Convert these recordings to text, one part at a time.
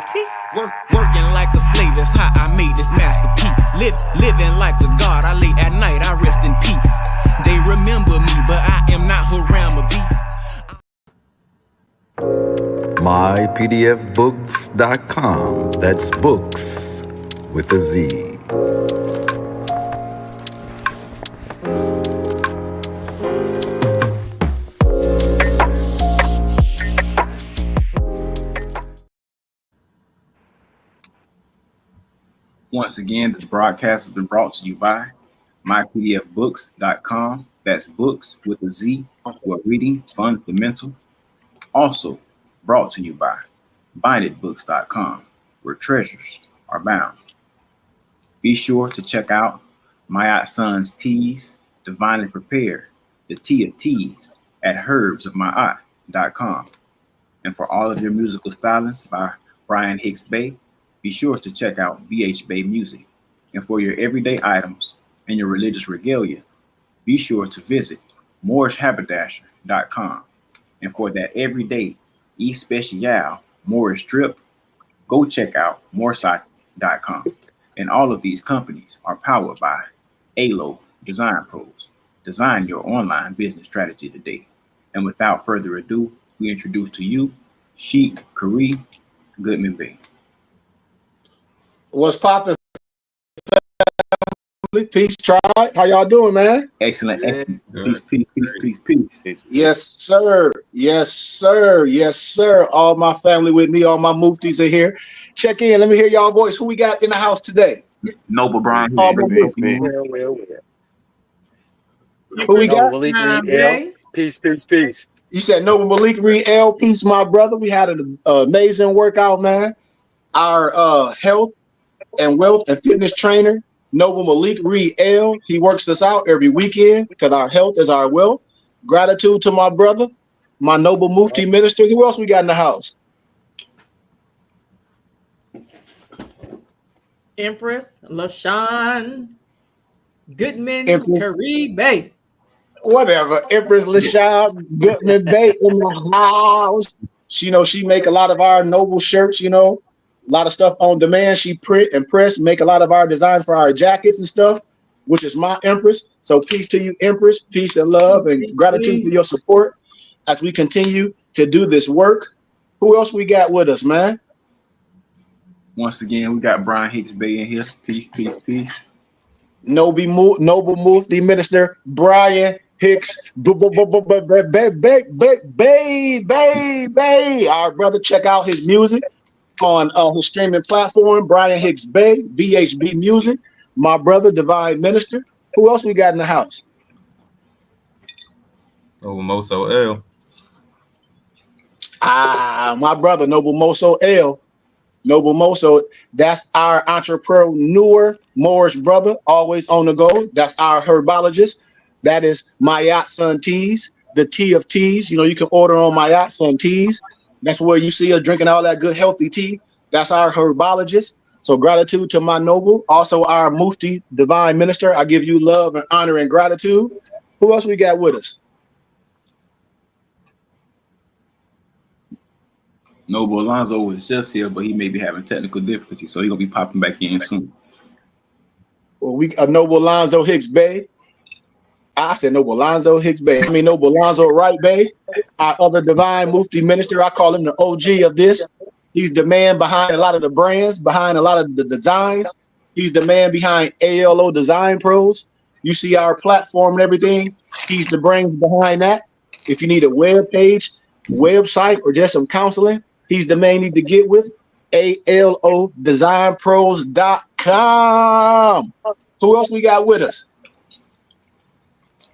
royalty. Working like a slave, that's how I made this masterpiece. Living like a god, I lay at night, I rest in peace. They remember me, but I am not Haram beast. mypdfbooks.com. That's books with a Z. Once again, this broadcast has been brought to you by mypdfbooks.com. That's books with a Z, where reading fundamental. Also brought to you by bindedbooks.com, where treasures are bound. Be sure to check out my son's teas, divinely prepared, the tea of teas, at herbsofmyot.com. And for all of your musical stylings by Brian Hicks Bay, be sure to check out BH Bay Music. And for your everyday items and your religious regalia, be sure to visit moorishhaberdasher.com. And for that everyday especial Moorish drip, go check out moorsite.com. And all of these companies are powered by ALO Design Pros. Design your online business strategy today. And without further ado, we introduce to you Sheik Khari Goodman Bay. What's poppin'? Peace, tribe. How y'all doing, man? Excellent. Peace. Yes, sir. Yes, sir. Yes, sir. All my family with me. All my muftis are here. Check in. Let me hear y'all voice. Who we got in the house today? Noble Brian. Who we got? Malik Reed L. Peace. You said Noble Malik Reed L. Peace, my brother. We had an amazing workout, man. Our health and wealth and fitness trainer, Noble Malik Reed L. He works us out every weekend because our health is our wealth. Gratitude to my brother, my Noble Mufti minister. Who else we got in the house? Empress LaShawn Goodman Empress. Bay. Whatever. Empress LaShawn Goodman Bay in the house. She make a lot of our Noble shirts, a lot of stuff on demand. She print and press, make a lot of our designs for our jackets and stuff, which is my Empress. So peace to you, Empress. Peace and love and gratitude for your support as we continue to do this work. Who else we got with us, man? Once again, we got Brian Hicks Bay in here. Peace. Noble Mufti Minister Brian Hicks Bay. Our brother, check out his music on his streaming platform, Brian Hicks Bay, VHB Music. My brother, Divine Minister. Who else we got in the house? Noble Moso L. My brother, Noble Moso L. Noble Moso, that's our entrepreneur, Moorish brother, always on the go. That's our herbologist. That is Mayat Son Teas, the tea of teas. You can order on Mayat Son Teas. That's where you see us drinking all that good, healthy tea. That's our herbologist. So gratitude to my Noble. Also our Mufti, Divine Minister. I give you love and honor and gratitude. Who else we got with us? Noble Alonzo was just here, but he may be having technical difficulties, so he's going to be popping back in soon. Well, we Noble Alonzo Hicks Bay. I said Noble Alonzo Hicks Bay. I mean Noble Alonzo Wright Bay. Our other Divine Mufti Minister. I call him the OG of this. He's the man behind a lot of the brands, behind a lot of the designs. He's the man behind ALO Design Pros. You see our platform and everything. He's the brains behind that. If you need a web page, website, or just some counseling, he's the man you need to get with. ALOdesignpros.com. Who else we got with us?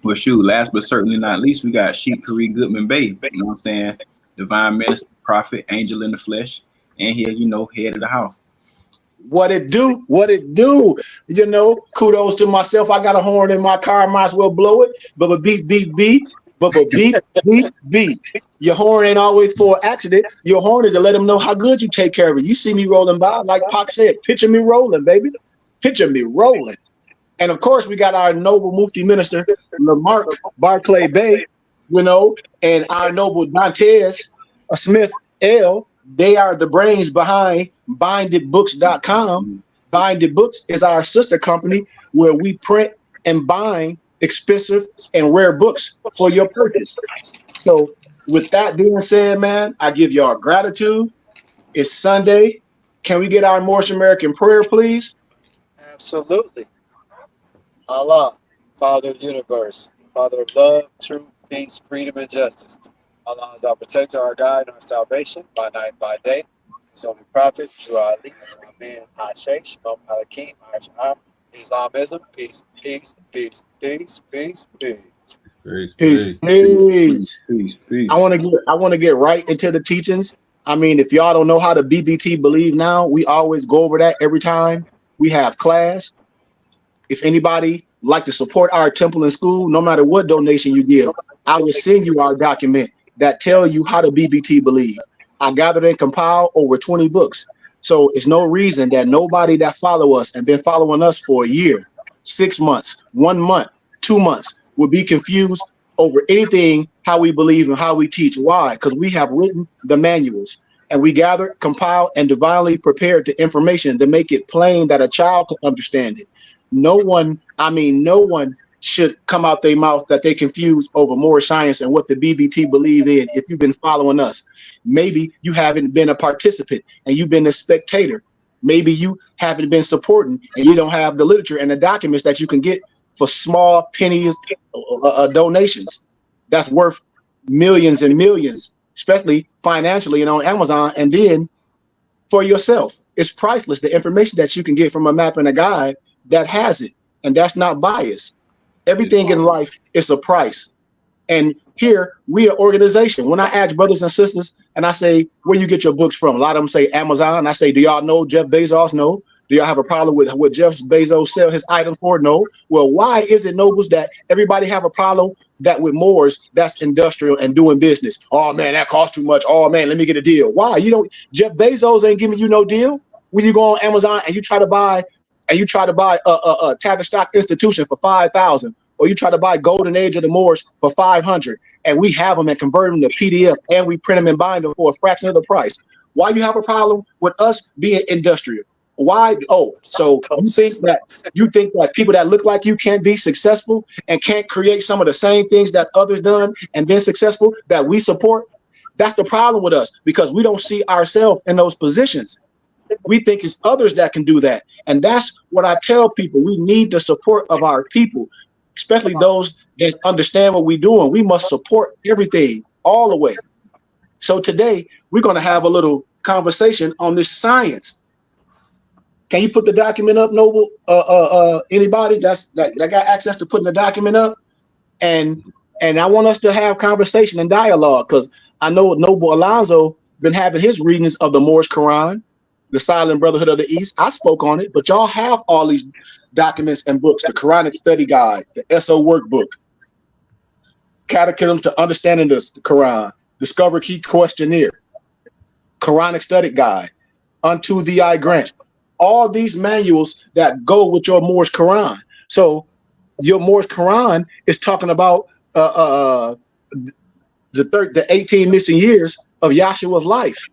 Well, shoot, last but certainly not least, we got Sheik Khari Goodman Bay. You know what I'm saying? Divine Minister, Prophet, Angel in the Flesh, and here, head of the house. What it do? Kudos to myself. I got a horn in my car, might as well blow it. But beep. Your horn ain't always for an accident. Your horn is to let them know how good you take care of it. You see me rolling by, like Pac said, picture me rolling, baby. Picture me rolling. And of course, we got our Noble Mufti Minister, Lamarck Barclay Bay, and our Noble Dantes Smith L. They are the brains behind bindedbooks.com. Binded Books is our sister company where we print and bind expensive and rare books for your purchase. So, with that being said, man, I give y'all gratitude. It's Sunday. Can we get our Morris American prayer, please? Absolutely. Allah, Father of the universe, Father of love, truth, peace, freedom, and justice. Allah is our protector, our guide, and our salvation by night, by day. His only prophet, Drew Ali, Amen, Ashe, Shalom, Alakim, Ash'am, Islamism, peace, peace, peace, peace, peace, peace. Peace, Peace, peace. please. Peace. I want to get right into the teachings. I mean, if y'all don't know how to BBT believe now, we always go over that every time we have class. If anybody like to support our temple and school, no matter what donation you give, I will send you our document that tell you how to BBT believe. I gathered and compiled over 20 books. So it's no reason that nobody that follow us and been following us for a year, 6 months, 1 month, 2 months will be confused over anything, how we believe and how we teach. Why? Because we have written the manuals and we gather, compile, and divinely prepared the information to make it plain that a child can understand it. No one should come out their mouth that they confuse over more science and what the BBT believe in. If you've been following us, maybe you haven't been a participant and you've been a spectator. Maybe you haven't been supporting and you don't have the literature and the documents that you can get for small pennies donations. That's worth millions and millions, especially financially and on Amazon. And then for yourself, it's priceless. The information that you can get from a map and a guide that has it, and that's not biased. Everything in life is a price. And here we are organization. When I ask brothers and sisters and I say, where you get your books from? A lot of them say Amazon. I say, do y'all know Jeff Bezos? No. Do y'all have a problem with what Jeff Bezos sell his items for? No. Well, why is it, nobles, that everybody have a problem that with Moors that's industrial and doing business? Oh man, that costs too much. Oh man, let me get a deal. Why? You don't, Jeff Bezos ain't giving you no deal. When you go on Amazon and you try to buy a Tavistock institution for 5,000, or you try to buy Golden Age of the Moors for 500, and we have them and convert them to PDF and we print them and bind them for a fraction of the price. Why you have a problem with us being industrial? Why? Oh, so you think that people that look like you can't be successful and can't create some of the same things that others done and been successful that we support? That's the problem with us, because we don't see ourselves in those positions. We think it's others that can do that. And that's what I tell people. We need the support of our people, especially those that understand what we're doing. We must support everything all the way. So today we're going to have a little conversation on this science. Can you put the document up, Noble? Anybody that got access to putting the document up? And I want us to have conversation and dialogue, because I know Noble Alonzo been having his readings of the Moorish Quran, the Silent Brotherhood of the East. I spoke on it, but y'all have all these documents and books: the Quranic Study Guide, the SO Workbook, Catechism to Understanding the Quran, Discover Key Questionnaire, Quranic Study Guide, Unto Thee I Grant. All these manuals that go with your Moorish Quran. So your Moorish Quran is talking about the 18 missing years of Yahshua's life.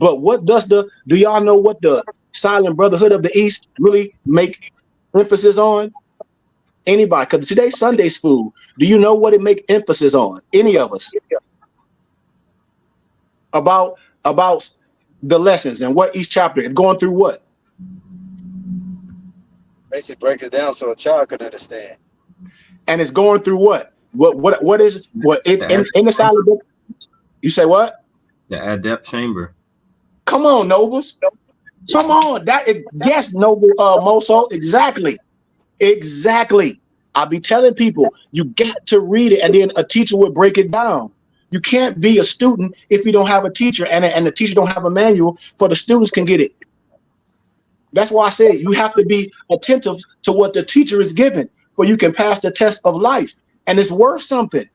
But what do y'all know what the Silent Brotherhood of the East really make emphasis on? Anybody? Because today's Sunday school, do you know what it make emphasis on? Any of us? About the lessons and what each chapter is going through what? Basically break it down so a child could understand. And it's going through what? What is in the Silent Book? You say what? The Adept Chamber. Come on, nobles. Come on. Yes, Noble Moso. Exactly. I'll be telling people you got to read it, and then a teacher would break it down. You can't be a student if you don't have a teacher, and the teacher don't have a manual for the students can get it. That's why I say you have to be attentive to what the teacher is giving, for you can pass the test of life, and it's worth something.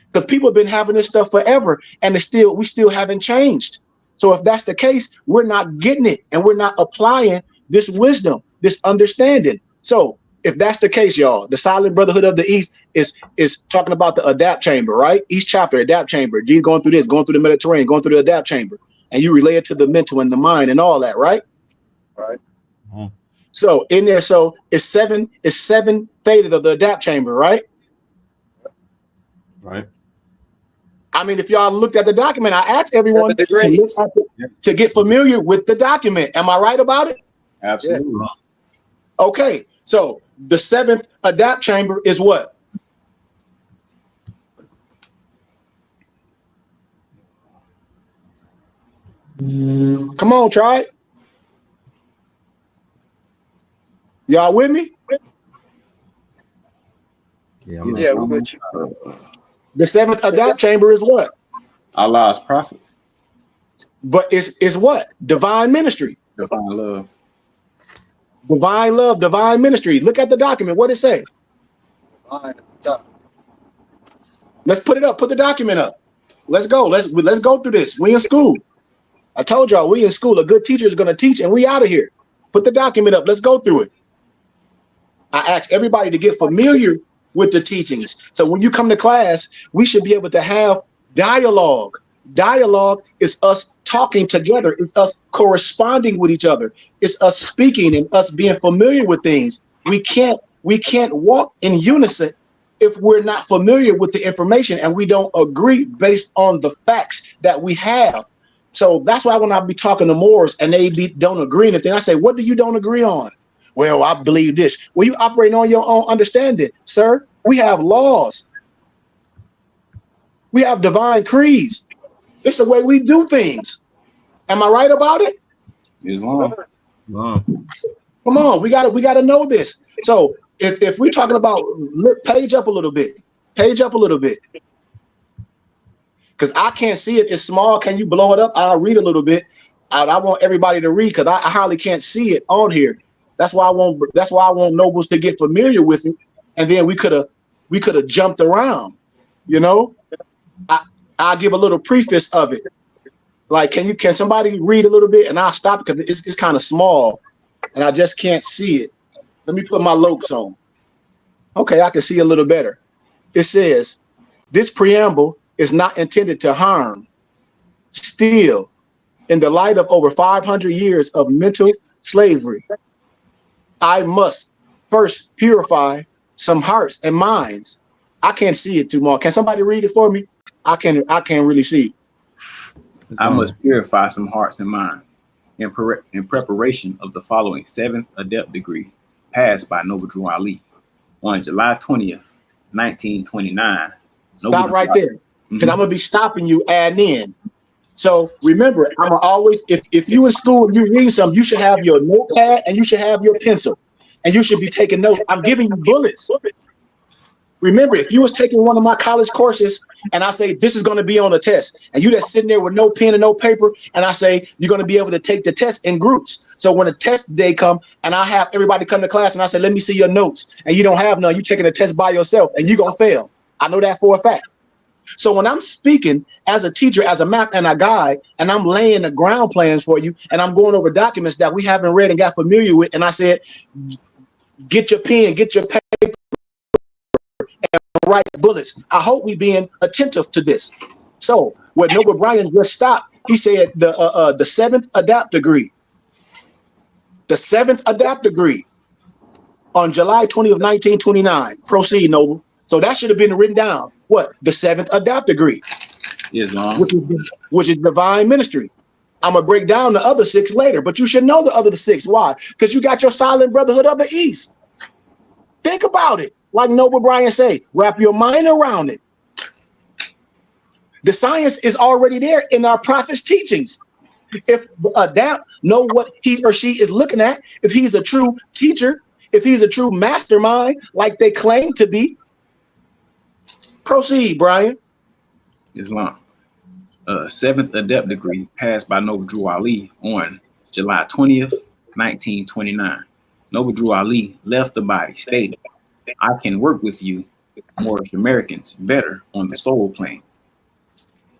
Because people have been having this stuff forever, and we still haven't changed. So if that's the case, we're not getting it, and we're not applying this wisdom, this understanding. So if that's the case, y'all, the Silent Brotherhood of the East is talking about the Adapt Chamber, right? Each chapter, Adapt Chamber. G going through this, going through the Mediterranean, going through the Adapt Chamber. and you relate it to the mental and the mind and all that, right? Right. So in there, so it's seven phases of the adapt chamber, right? Right. I mean, if y'all looked at the document, I asked everyone 7 degrees. to get familiar with the document. Am I right about it? Absolutely. Okay, so the 7th adapt chamber is what? Come on, try it. Y'all with me? Yeah, Yeah, we with you. The 7th adapt chamber is what? Allah's prophet, But it's what? Divine ministry. divine love. Divine love, divine ministry. Look at the document. What it say? Line at the top. Let's put it up. Put the document up. Let's go. Let's go through this. We in school. I told y'all we in school. A good teacher is going to teach, and we out of here. Put the document up. Let's go through it. I asked everybody to get familiar with the teachings. So when you come to class, we should be able to have dialogue. Dialogue is us talking together. It's us corresponding with each other. It's us speaking and us being familiar with things. We can't walk in unison if we're not familiar with the information and we don't agree based on the facts that we have. So that's why when I be talking to Moors and they don't agree on anything, I say, what do you don't agree on? Well, I believe this. Well, you operating on your own understanding, sir. We have laws. We have divine creeds. It's the way we do things. Am I right about it? Islam. Wow. Come on, we gotta know this. So if we're talking about, page up a little bit, because I can't see it. It's small. Can you blow it up? I'll read a little bit. I want everybody to read because I hardly can't see it on here. That's why I want nobles to get familiar with it, and then we could have jumped around. You know, I'll give a little preface of it. Like, can somebody read a little bit, and I'll stop because it's kind of small, and I just can't see it. Let me put my lokes on. Okay, I can see a little better. It says, this preamble is not intended to harm. Still, in the light of over 500 years of mental slavery, I must first purify some hearts and minds. I can't see it too much. Can somebody read it for me? I can't really see. I must purify some hearts and minds in preparation of the following 7th Adept degree passed by Noble Drew Ali on July 20th, 1929. Stop right there, because I'm gonna be stopping you adding in. So remember, I'm always, if you in school and you read something, you should have your notepad and you should have your pencil, and you should be taking notes. I'm giving you bullets. Remember, if you was taking one of my college courses and I say this is going to be on a test, and you just sitting there with no pen and no paper, and I say you're going to be able to take the test in groups. So when the test day come and I have everybody come to class and I say, let me see your notes, and you don't have none, you taking the test by yourself and you're going to fail. I know that for a fact. So when I'm speaking as a teacher, as a map and a guide, and I'm laying the ground plans for you, and I'm going over documents that we haven't read and got familiar with, and I said, get your pen, get your paper, and write bullets. I hope we being attentive to this. So what Noble Bryan just stopped, he said the 7th Adapt degree. The 7th Adapt degree on July 20th, 1929. Proceed, Noble. So that should have been written down. What? The 7th Adapt degree. Islam. Which is divine ministry. I'm going to break down the other 6 later, but you should know the other 6. Why? Because you got your silent brotherhood of the East. Think about it. Like Noble Bryan say, wrap your mind around it. The science is already there in our prophet's teachings. If Adapt know what he or she is looking at, if he's a true teacher, if he's a true mastermind, like they claim to be. Proceed, Brian. Islam. 7th Adept degree passed by Noble Drew Ali on July 20th, 1929. Noble Drew Ali left the body, stating, I can work with you, Moorish Americans, better on the soul plane.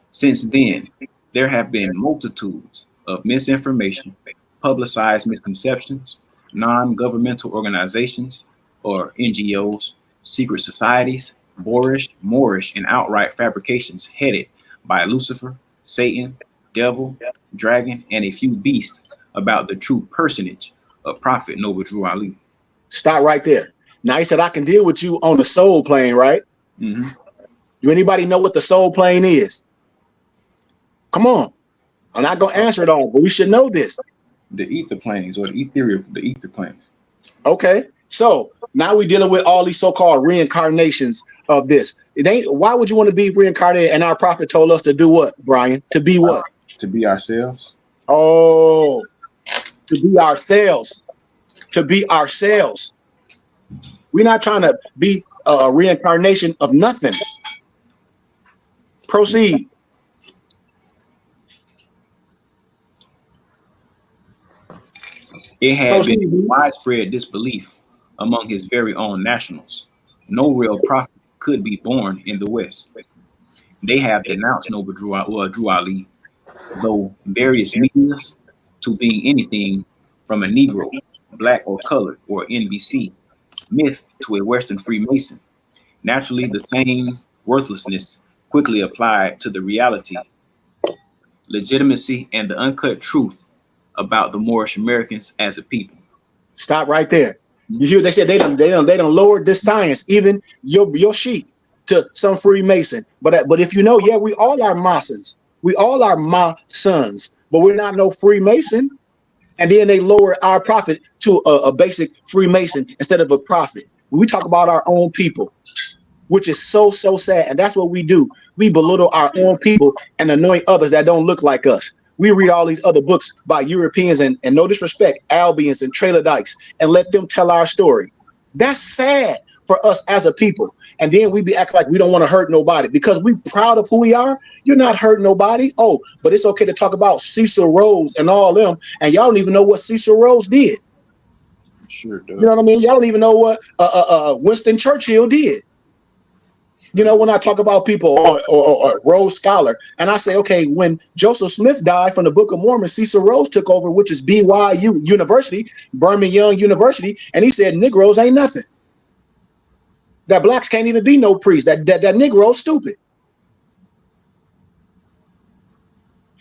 Since then, there have been multitudes of misinformation, publicized misconceptions, non-governmental organizations or NGOs, secret societies, Moorish, and outright fabrications headed by Lucifer, Satan, devil, dragon, and a few beasts about the true personage of Prophet Noble Drew Ali. Stop right there. Now he said I can deal with you on the soul plane, right? Mm-hmm. Do anybody know what the soul plane is? Come on. I'm not gonna answer it all, but we should know this. The ether planes or the ether planes. Okay. So now we're dealing with all these so-called reincarnations of this. It ain't why would you want to be reincarnated? And our prophet told us to do what, Brian? To be what? To be ourselves. Oh, to be ourselves. To be ourselves. We're not trying to be a reincarnation of nothing. Proceed. It had been widespread disbelief among his very own nationals. No real prophet could be born in the West. They have denounced Noble Drew Ali, though various medias, to being anything from a Negro, black or colored, or NBC, myth to a Western Freemason. Naturally, the same worthlessness quickly applied to the reality, legitimacy, and the uncut truth about the Moorish Americans as a people. Stop right there. You hear they said they done lowered this science, even your sheep, to some Freemason. But if you know, yeah, we all are Masons. We all are Masons, but we're not no Freemason. And then they lower our prophet to a basic Freemason instead of a prophet. We talk about our own people, which is so sad. And that's what we do. We belittle our own people and anoint others that don't look like us. We read all these other books by Europeans and no disrespect, Albions and Tralodikes, and let them tell our story. That's sad for us as a people. And then we be acting like we don't want to hurt nobody because we proud of who we are. You're not hurting nobody. Oh, but it's okay to talk about Cecil Rhodes and all them. And y'all don't even know what Cecil Rhodes did. Sure does. You know what I mean? Y'all don't even know what Winston Churchill did. You know, when I talk about people or Rhodes Scholar, and I say, okay, when Joseph Smith died from the Book of Mormon, Cecil Rhodes took over, which is BYU University, Birmingham Young University, and he said Negroes ain't nothing. That blacks can't even be no priest. That Negro's stupid.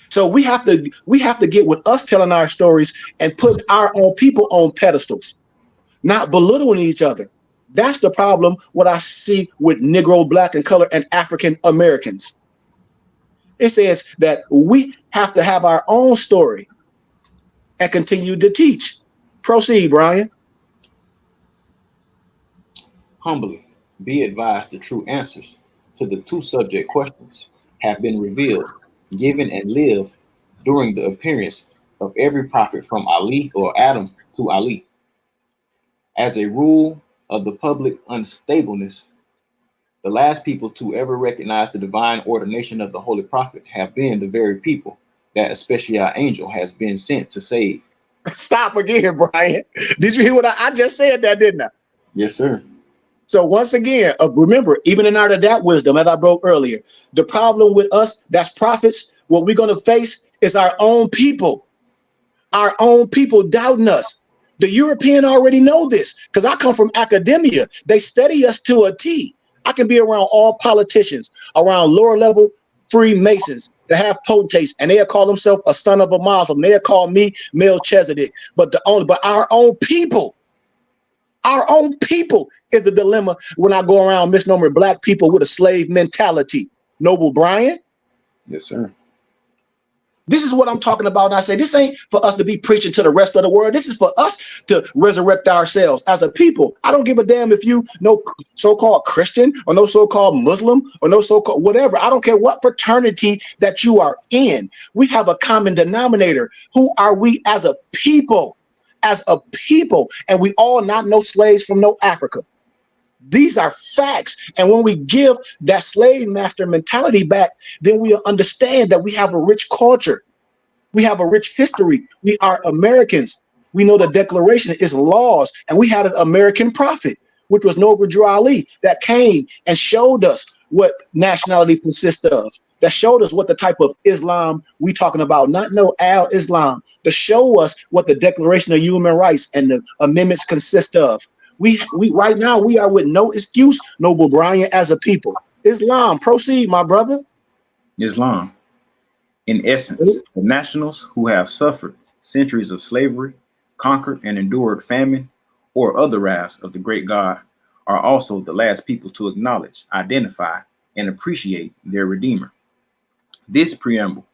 So we have to get with us telling our stories and put our own people on pedestals, not belittling each other. That's the problem, what I see with Negro, black, and color, and African Americans. It says that we have to have our own story and continue to teach. Proceed, Brian. Humbly, be advised the true answers to the two subject questions have been revealed, given, and lived during the appearance of every prophet from Ali or Adam to Ali. As a rule of the public unstableness, the last people to ever recognize the divine ordination of the Holy Prophet have been the very people that a special angel has been sent to save. Stop again, Brian. Did you hear what I just said that, didn't I? Yes, sir. So once again, remember, even in our that wisdom, as I broke earlier, the problem with us, that's prophets, what we're going to face is our own people doubting us. The European already know this because I come from academia. They study us to a T. I can be around all politicians, around lower level Freemasons that have potentates, and they'll call themselves a son of a Muslim. They'll call me Melchizedek. But our own people is the dilemma when I go around misnomering black people with a slave mentality. Noble Brian? Yes, sir. This is what I'm talking about. And I say, this ain't for us to be preaching to the rest of the world. This is for us to resurrect ourselves as a people. I don't give a damn if you no so-called Christian or no so-called Muslim or no so-called whatever. I don't care what fraternity that you are in. We have a common denominator. Who are we as a people? As a people. And we all not no slaves from no Africa. These are facts. And when we give that slave master mentality back, then we understand that we have a rich culture. We have a rich history. We are Americans. We know the Declaration is laws. And we had an American prophet, which was Noble Drew Ali, that came and showed us what nationality consists of, that showed us what the type of Islam we talking about, not no al-Islam, to show us what the Declaration of Human Rights and the amendments consist of. We right now, we are with no excuse, Noble Brian, as a people. Islam, proceed, my brother. Islam. In essence, the nationals who have suffered centuries of slavery, conquered and endured famine, or other wraths of the great God are also the last people to acknowledge, identify, and appreciate their Redeemer. This preamble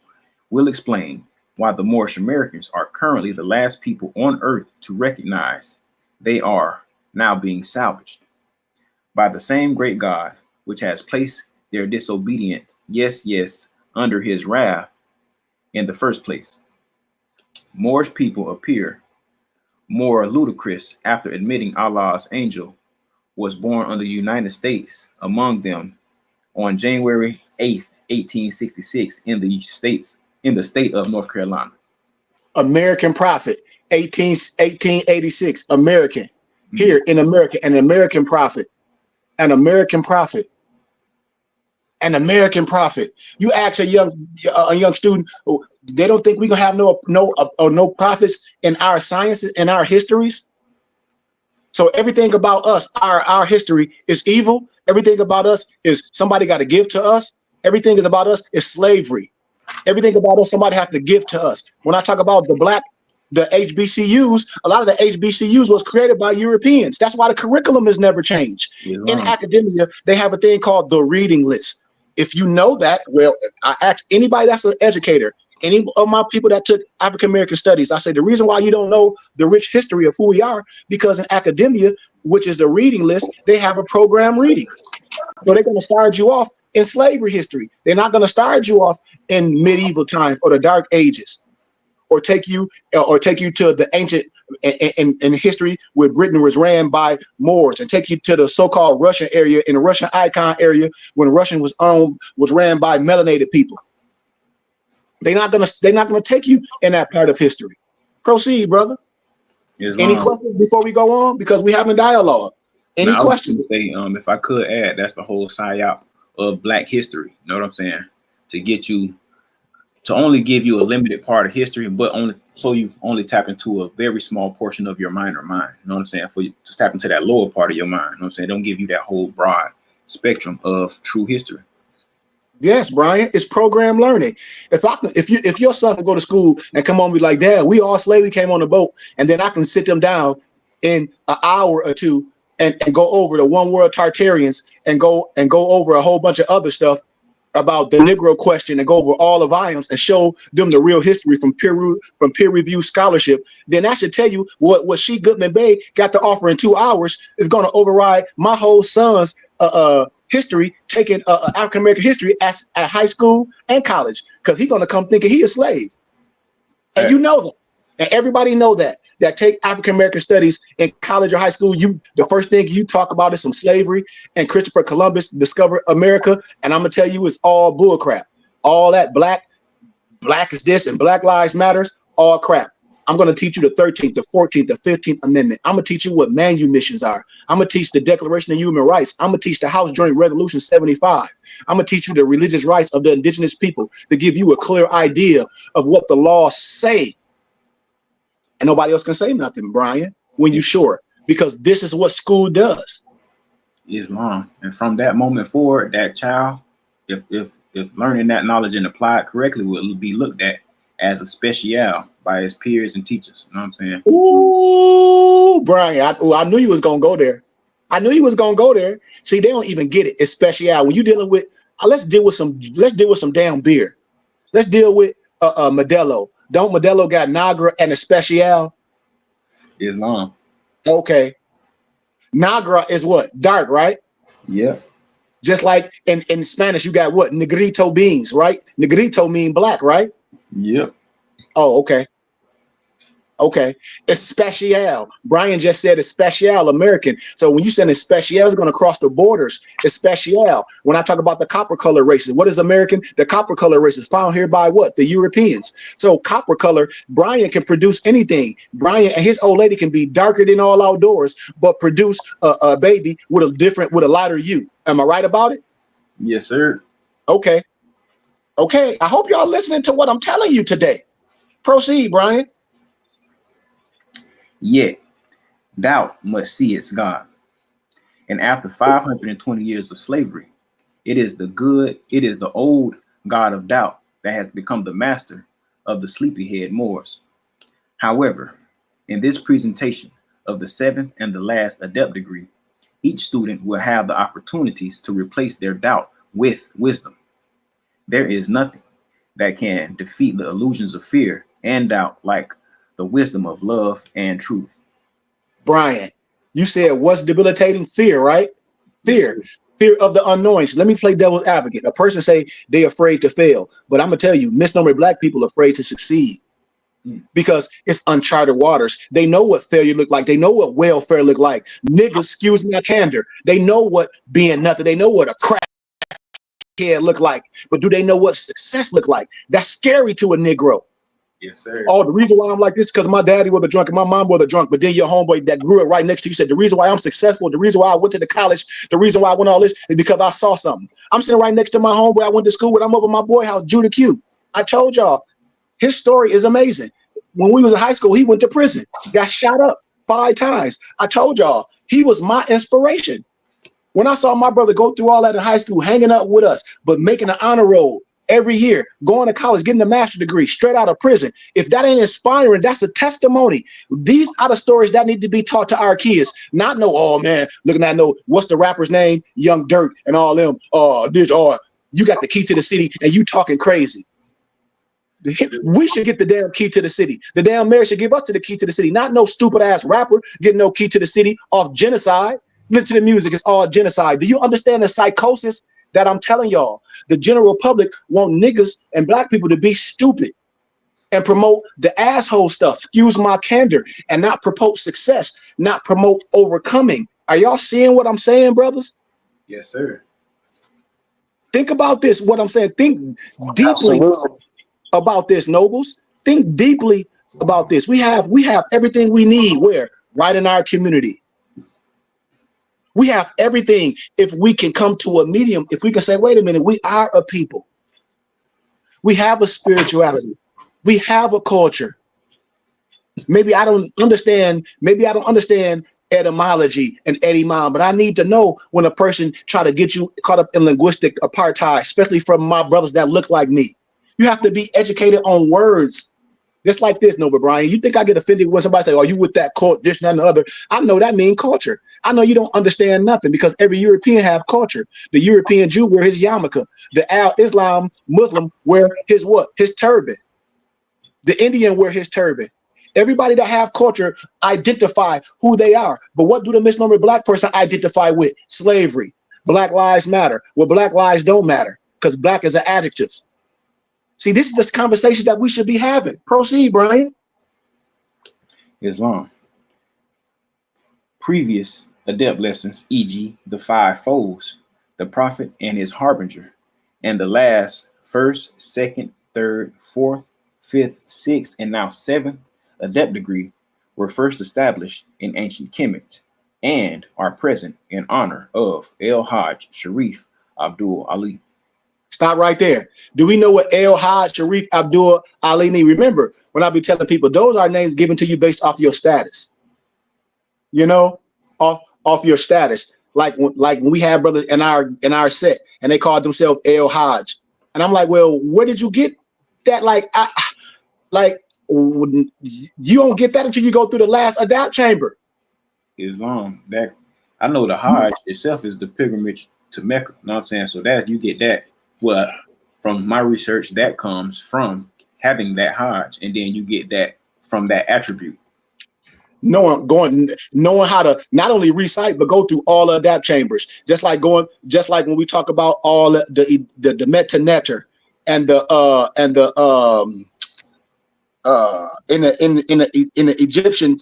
will explain why the Moorish Americans are currently the last people on earth to recognize they are now being salvaged by the same great God which has placed their disobedient, yes, under his wrath in the first place. Moorish people appear more ludicrous after admitting Allah's angel was born on the United States among them on January 8th, 1866 in the state of North Carolina. American prophet, 1886, American. Here in America, an American prophet, an American prophet, an American prophet. You ask a young student, they don't think we gonna have no prophets in our sciences, in our histories. So everything about us, our history is evil. Everything about us is somebody got to give to us. Everything is about us is slavery. Everything about us, somebody have to give to us. When I talk about the HBCUs, a lot of the HBCUs was created by Europeans. That's why the curriculum has never changed. In academia, they have a thing called the reading list. If you know that, well, I ask anybody that's an educator, any of my people that took African American studies, I say the reason why you don't know the rich history of who we are, because in academia, which is the reading list, they have a program reading. So they're going to start you off in slavery history. They're not going to start you off in medieval times or the dark ages, or take you to the ancient in history where Britain was ran by Moors, and take you to the so-called Russian area, in the Russian icon area when Russian was ran by melanated people. They're not gonna take you in that part of history. Proceed, brother. Any questions before we go on? Because we having dialogue. Any questions? Say, if I could add, that's the whole psyop of Black history. You know what I'm saying? To get you to only give you a limited part of history, but only so you only tap into a very small portion of your mind or mind. You know what I'm saying? For you to tap into that lower part of your mind. You know what I'm saying? Don't give you that whole broad spectrum of true history. Yes, Brian, it's program learning. If your son can go to school and come on and be like, Dad, we all slaves, we came on the boat, and then I can sit them down in an hour or two and go over the one world Tartarians and go over a whole bunch of other stuff about the Negro question and go over all the volumes and show them the real history from peer review scholarship, then that should tell you what she Goodman Bay got to offer in 2 hours is going to override my whole son's history, taking African American history at high school and college, because he's going to come thinking he a slave, and you know that, and everybody know that take African American studies in college or high school. The first thing you talk about is some slavery and Christopher Columbus discovered America, and I'm gonna tell you it's all bullcrap. All that black is this and Black Lives Matters, all crap. I'm going to teach you the 13th, the 14th, the 15th Amendment. I'm going to teach you what manumissions are. I'm going to teach the Declaration of Human Rights. I'm going to teach the House Joint Resolution 75. I'm going to teach you the religious rights of the indigenous people to give you a clear idea of what the laws say. And nobody else can say nothing, Brian, when you're sure, because this is what school does. Islam. And from that moment forward, that child, if learning that knowledge and applied correctly, will be looked at as a special by his peers and teachers. You know what I'm saying? Ooh, Brian, I knew you was gonna go there. I knew you was gonna go there. See, they don't even get it. It's special. When you dealing with, let's deal with some damn beer. Let's deal with Modelo. Don't Modelo got Nagra and a special? Islam. Okay. Nagra is what? Dark, right? Yeah. Just like in Spanish, you got what? Negrito beans, right? Negrito mean black, right? Yep. Oh, okay. Okay. It's special. Brian just said it's special American. So when you send it special, it's going to cross the borders. It's special. When I talk about the copper color races, what is American? The copper color races found here by what? The Europeans. So copper color, Brian can produce anything. Brian and his old lady can be darker than all outdoors, but produce a baby with a lighter hue. Am I right about it? Yes, sir. Okay. Okay. I hope y'all listening to what I'm telling you today. Proceed, Brian. Yet doubt must see its God. And after 520 years of slavery, it is the old God of doubt that has become the master of the sleepyhead Moors. However, in this presentation of the 7th and the last Adept degree, each student will have the opportunities to replace their doubt with wisdom. There is nothing that can defeat the illusions of fear and doubt like the wisdom of love and truth. Brian, you said what's debilitating? Fear, right? Fear. Fear of the unknown. So let me play devil's advocate. A person say they're afraid to fail, but I'm gonna tell you, misnomer black people are afraid to succeed because it's uncharted waters. They know what failure look like. They know what welfare look like. Niggas, excuse my candor. They know what being nothing. They know what a crackhead look like. But do they know what success look like? That's scary to a Negro. Yes, sir. Oh, the reason why I'm like this because my daddy was a drunk and my mom was a drunk. But then your homeboy that grew up right next to you said the reason why I'm successful, the reason why I went to the college, the reason why I went all this is because I saw something. I'm sitting right next to my homeboy I went to school with. I'm over my boy house, Judah Q. I told y'all his story is amazing. When we was in high school, he went to prison, got shot up 5 times. I told y'all he was my inspiration. When I saw my brother go through all that in high school, hanging up with us, but making an honor roll every year, going to college, getting a master's degree, straight out of prison. If that ain't inspiring, that's a testimony. These are the stories that need to be taught to our kids. Not know, oh man, looking at what's the rapper's name? Young Dirt and all them. You got the key to the city and you talking crazy. We should get the damn key to the city. The damn mayor should give us the key to the city. Not no stupid ass rapper getting no key to the city off genocide. Listen to the music, it's all genocide. Do you understand the psychosis that I'm telling y'all? The general public want niggas and black people to be stupid and promote the asshole stuff, excuse my candor, and not promote success, not promote overcoming. Are y'all seeing what I'm saying, brothers? Yes, sir. Think about this, what I'm saying. Think deeply Absolutely. about this, nobles. Think deeply about this. We have everything we need where? Right in our community. We have everything if we can come to a medium, if we can say, wait a minute, we are a people. We have a spirituality. We have a culture. Maybe I don't understand etymology and etymon, but I need to know when a person try to get you caught up in linguistic apartheid, especially from my brothers that look like me. You have to be educated on words. Just like this, Noble Brian. You think I get offended when somebody say, oh, you with that cult, this, that, and the other. I know that means culture. I know you don't understand nothing because every European have culture. The European Jew wear his yarmulke. The Islam Muslim wear his what? His turban. The Indian wear his turban. Everybody that have culture identify who they are. But what do the misnomer black person identify with? Slavery. Black lives matter. Well, black lives don't matter because black is an adjective. See, this is just conversation that we should be having. Proceed, Brian. Islam. Previous Adept lessons, e.g., the 5 foes, the Prophet and his harbinger, and the last 1st, 2nd, 3rd, 4th, 5th, 6th, and now 7th Adept degree were first established in ancient Kemet and are present in honor of El-Hajj Sharif Abdul Ali. Stop right there. Do we know what El-Hajj Sharif Abdul Ali mean? Remember, when I be telling people, those are names given to you based off your status. You know, off your status. Like when we had brothers in our set, and they called themselves El-Hajj, and I'm like, well, where did you get that? You don't get that until you go through the last Adept chamber. Islam. That I know the Hajj itself is the pilgrimage to Mecca. You know what I'm saying? So that you get that. Well, from my research, that comes from having that Hajj, and then you get that from that attribute. Knowing how to not only recite but go through all of Adept chambers, just like when we talk about all the Meta Netter and in the Egyptian,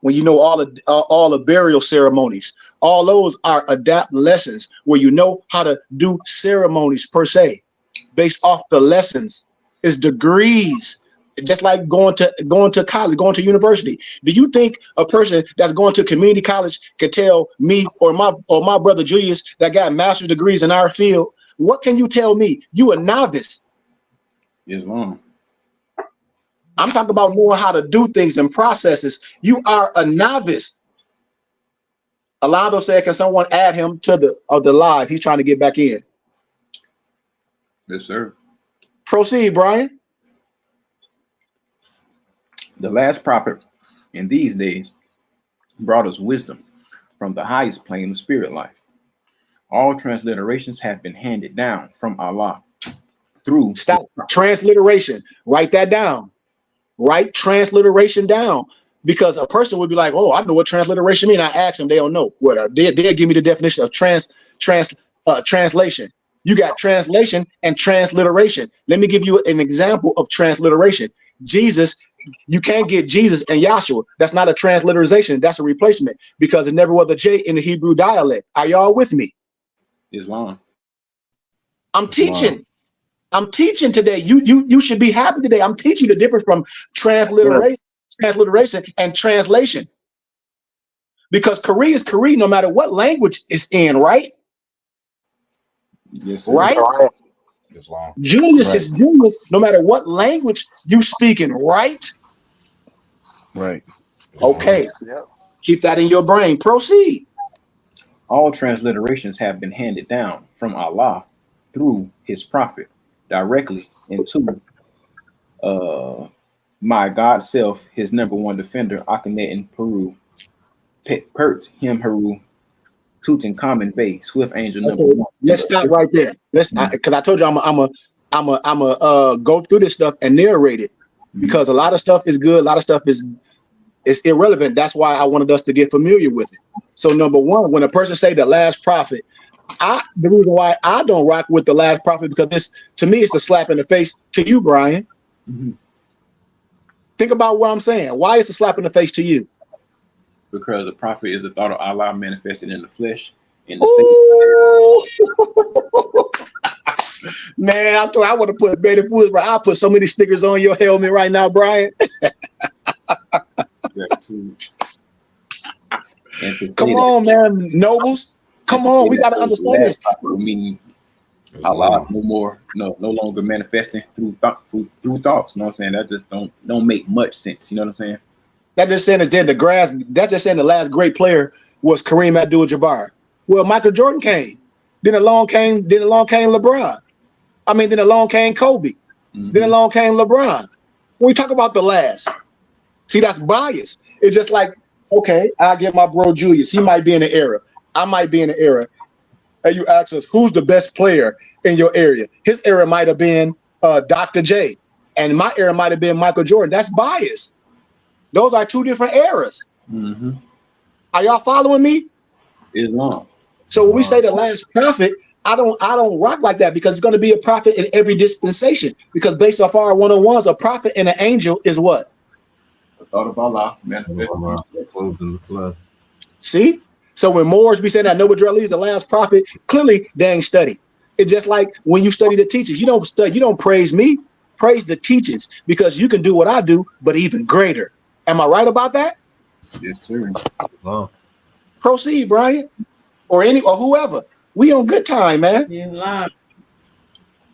when you know all the burial ceremonies, all those are Adept lessons where you know how to do ceremonies per se, based off the lessons. Is degrees. Just like going to college, going to university. Do you think a person that's going to community college can tell me or my brother Julius that got master's degrees in our field? What can you tell me? You a novice. Islam. I'm talking about knowing how to do things and processes. You are a novice. Alonzo said, can someone add him to the live? He's trying to get back in. Yes, sir. Proceed, Brian. The last prophet in these days brought us wisdom from the highest plane of spirit life. All transliterations have been handed down from Allah through. Stop. Transliteration. Write that down. Write transliteration down. Because a person would be like, oh, I know what transliteration means. I ask them, they don't know. What they'll give me the definition of translation. You got translation and transliteration. Let me give you an example of transliteration. Jesus, you can't get Jesus and Yahshua. That's not a transliteration. That's a replacement because it never was a J in the Hebrew dialect. Are y'all with me? Islam. I'm teaching. I'm teaching today. You should be happy today. I'm teaching the difference from transliteration and translation. Because Korea is Korea no matter what language it's in, right? Yes, sir. Right? Islam. Julius is Julius no matter what language you speaking, right? Right. Okay. Yep. Keep that in your brain. Proceed. All transliterations have been handed down from Allah through his prophet directly into my God self, his number one defender, Akhenaten Peru, Pert, him Heru, Tutankhamun Bey, Swift Angel number Okay, one. let's stop right there. Because I told you I'm go through this stuff and narrate it because a lot of stuff is good, a lot of stuff is irrelevant. That's why I wanted us to get familiar with it. So number one, when a person say the last prophet, the reason why I don't rock with the last prophet because this to me it's a slap in the face to you, Brian. Think about what I'm saying. Why is a slap in the face to you? Because the prophet is the thought of Allah manifested in the flesh. In the Man, I thought I would have put Betty Foods, but I'll put so many stickers on your helmet right now, Brian. Come on, man, nobles. Come on, we gotta understand this. Meaning Allah no longer manifesting through thoughts. You know what I'm saying? That just don't make much sense. You know what I'm saying? That just saying that's just saying the last great player was Kareem Abdul-Jabbar. Well, Michael Jordan came. Then along came LeBron. Then along came Kobe. Then along came LeBron. When we talk about the last, see, that's bias. It's just like, okay, I'll get my bro Julius. He might be in the era. I might be in the era. And you ask us, who's the best player in your area? His era might have been Dr. J. And my era might have been Michael Jordan. That's bias. Those are two different eras. Are y'all following me? Islam. So when we say the last prophet, I don't rock like that because it's going to be a prophet in every dispensation. Because based off our 101s, a prophet and an angel is what? The thought of Allah manifested in the flesh. See? So when Moors be saying that Noble Drew is the last prophet, clearly they ain't studied. It's just like when you study the teachers, you don't praise me, praise the teachings because you can do what I do, but even greater. Am I right about that? Yes, sir. Wow. Proceed, Brian, or whoever. We on good time, man. Islam.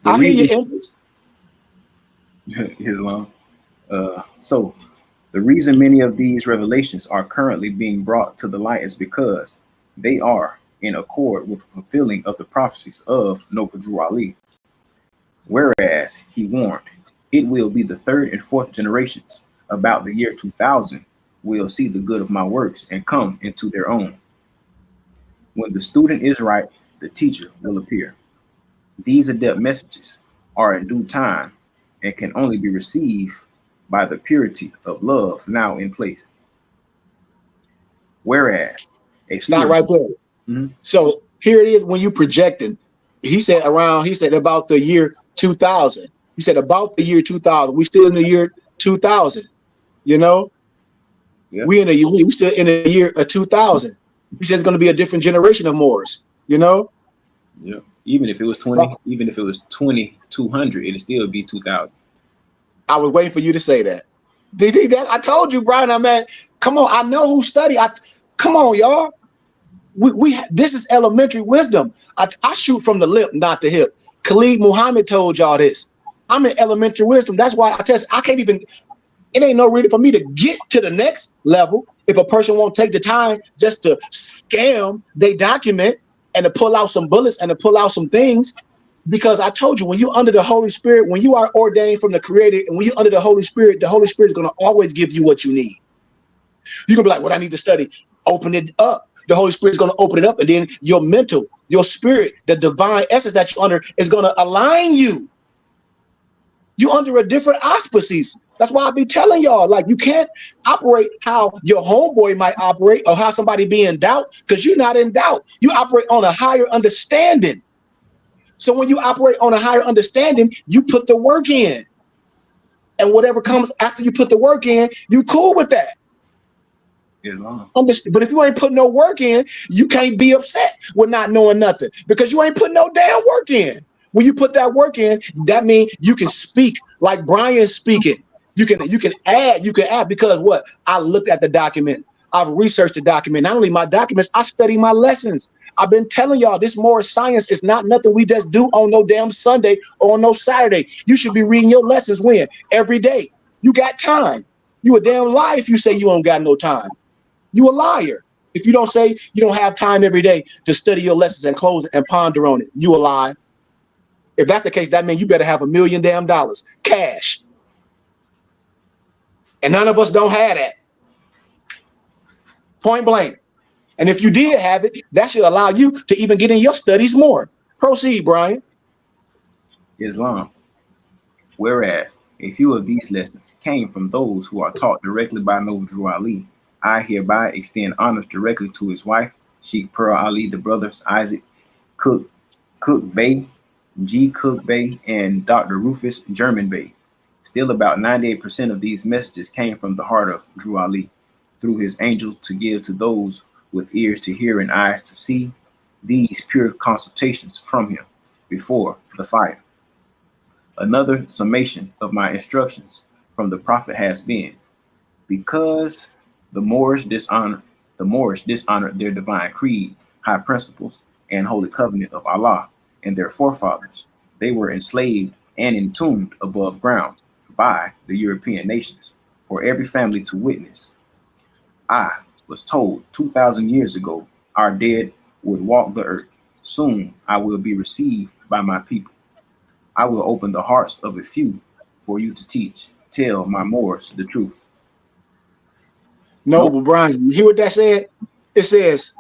I hear your interest. Islam. So the reason many of these revelations are currently being brought to the light is because they are in accord with the fulfilling of the prophecies of Noble Drew Ali. Whereas he warned, it will be the third and fourth generations about the year 2000 will see the good of my works and come into their own. When the student is right, the teacher will appear. These adept messages are in due time and can only be received by the purity of love now in place. Whereas it's not right there. So here it is when you projecting. He said about the year 2000. He said about the year 2000. We still in the year 2000. You know, we still in the year of 2000. He says it's going to be a different generation of Moors. You know. Yeah. Even if it was 2200, it'd still be 2000. I was waiting for you to say that. I told you, Brian. Come on. I know who study. Come on, y'all. This is elementary wisdom. I shoot from the lip, not the hip. Khalid Muhammad told y'all this. I'm in elementary wisdom. That's why I can't even. It ain't no reason for me to get to the next level if a person won't take the time just to scam they document and to pull out some bullets and to pull out some things. Because I told you, when you're under the Holy Spirit, when you are ordained from the Creator, and when you're under the Holy Spirit is going to always give you what you need. You're going to be like, what I need to study? Open it up. The Holy Spirit is going to open it up, and then your mental, your spirit, the divine essence that you're under is going to align you. You're under a different auspices. That's why I be telling y'all, like, you can't operate how your homeboy might operate or how somebody be in doubt, because you're not in doubt. You operate on a higher understanding. So when you operate on a higher understanding, you put the work in. And whatever comes after you put the work in, you cool with that. But if you ain't putting no work in, you can't be upset with not knowing nothing, because you ain't putting no damn work in. When you put that work in, that means you can speak like Brian's speaking. You can add, because what? I looked at the document. I've researched the document. Not only my documents, I study my lessons. I've been telling y'all, this more science is not nothing we just do on no damn Sunday or on no Saturday. You should be reading your lessons when? Every day. You got time. You a damn lie if you say you don't got no time. You a liar. If you don't say you don't have time every day to study your lessons and close and ponder on it, you a lie. If that's the case, that means you better have $1 million cash. And none of us don't have that. Point blank. And if you did have it, that should allow you to even get in your studies more. Proceed, Brian. Islam. Whereas a few of these lessons came from those who are taught directly by Noble Drew Ali, I hereby extend honors directly to his wife, Sheikh Pearl Ali, the brothers Isaac Cook Bey, G. Cook Bey, and Dr. Rufus German Bey. Still, about 98% of these messages came from the heart of Drew Ali, through his angel to give to those with ears to hear and eyes to see, these pure consultations from him before the fire. Another summation of my instructions from the Prophet has been, because the Moors dishonored their divine creed, high principles, and holy covenant of Allah and their forefathers, they were enslaved and entombed above ground by the European nations for every family to witness. I was told 2,000 years ago our dead would walk the earth. Soon I will be received by my people. I will open the hearts of a few for you to teach. Tell my Moors the truth. No, but Brian, you hear what that said? It says,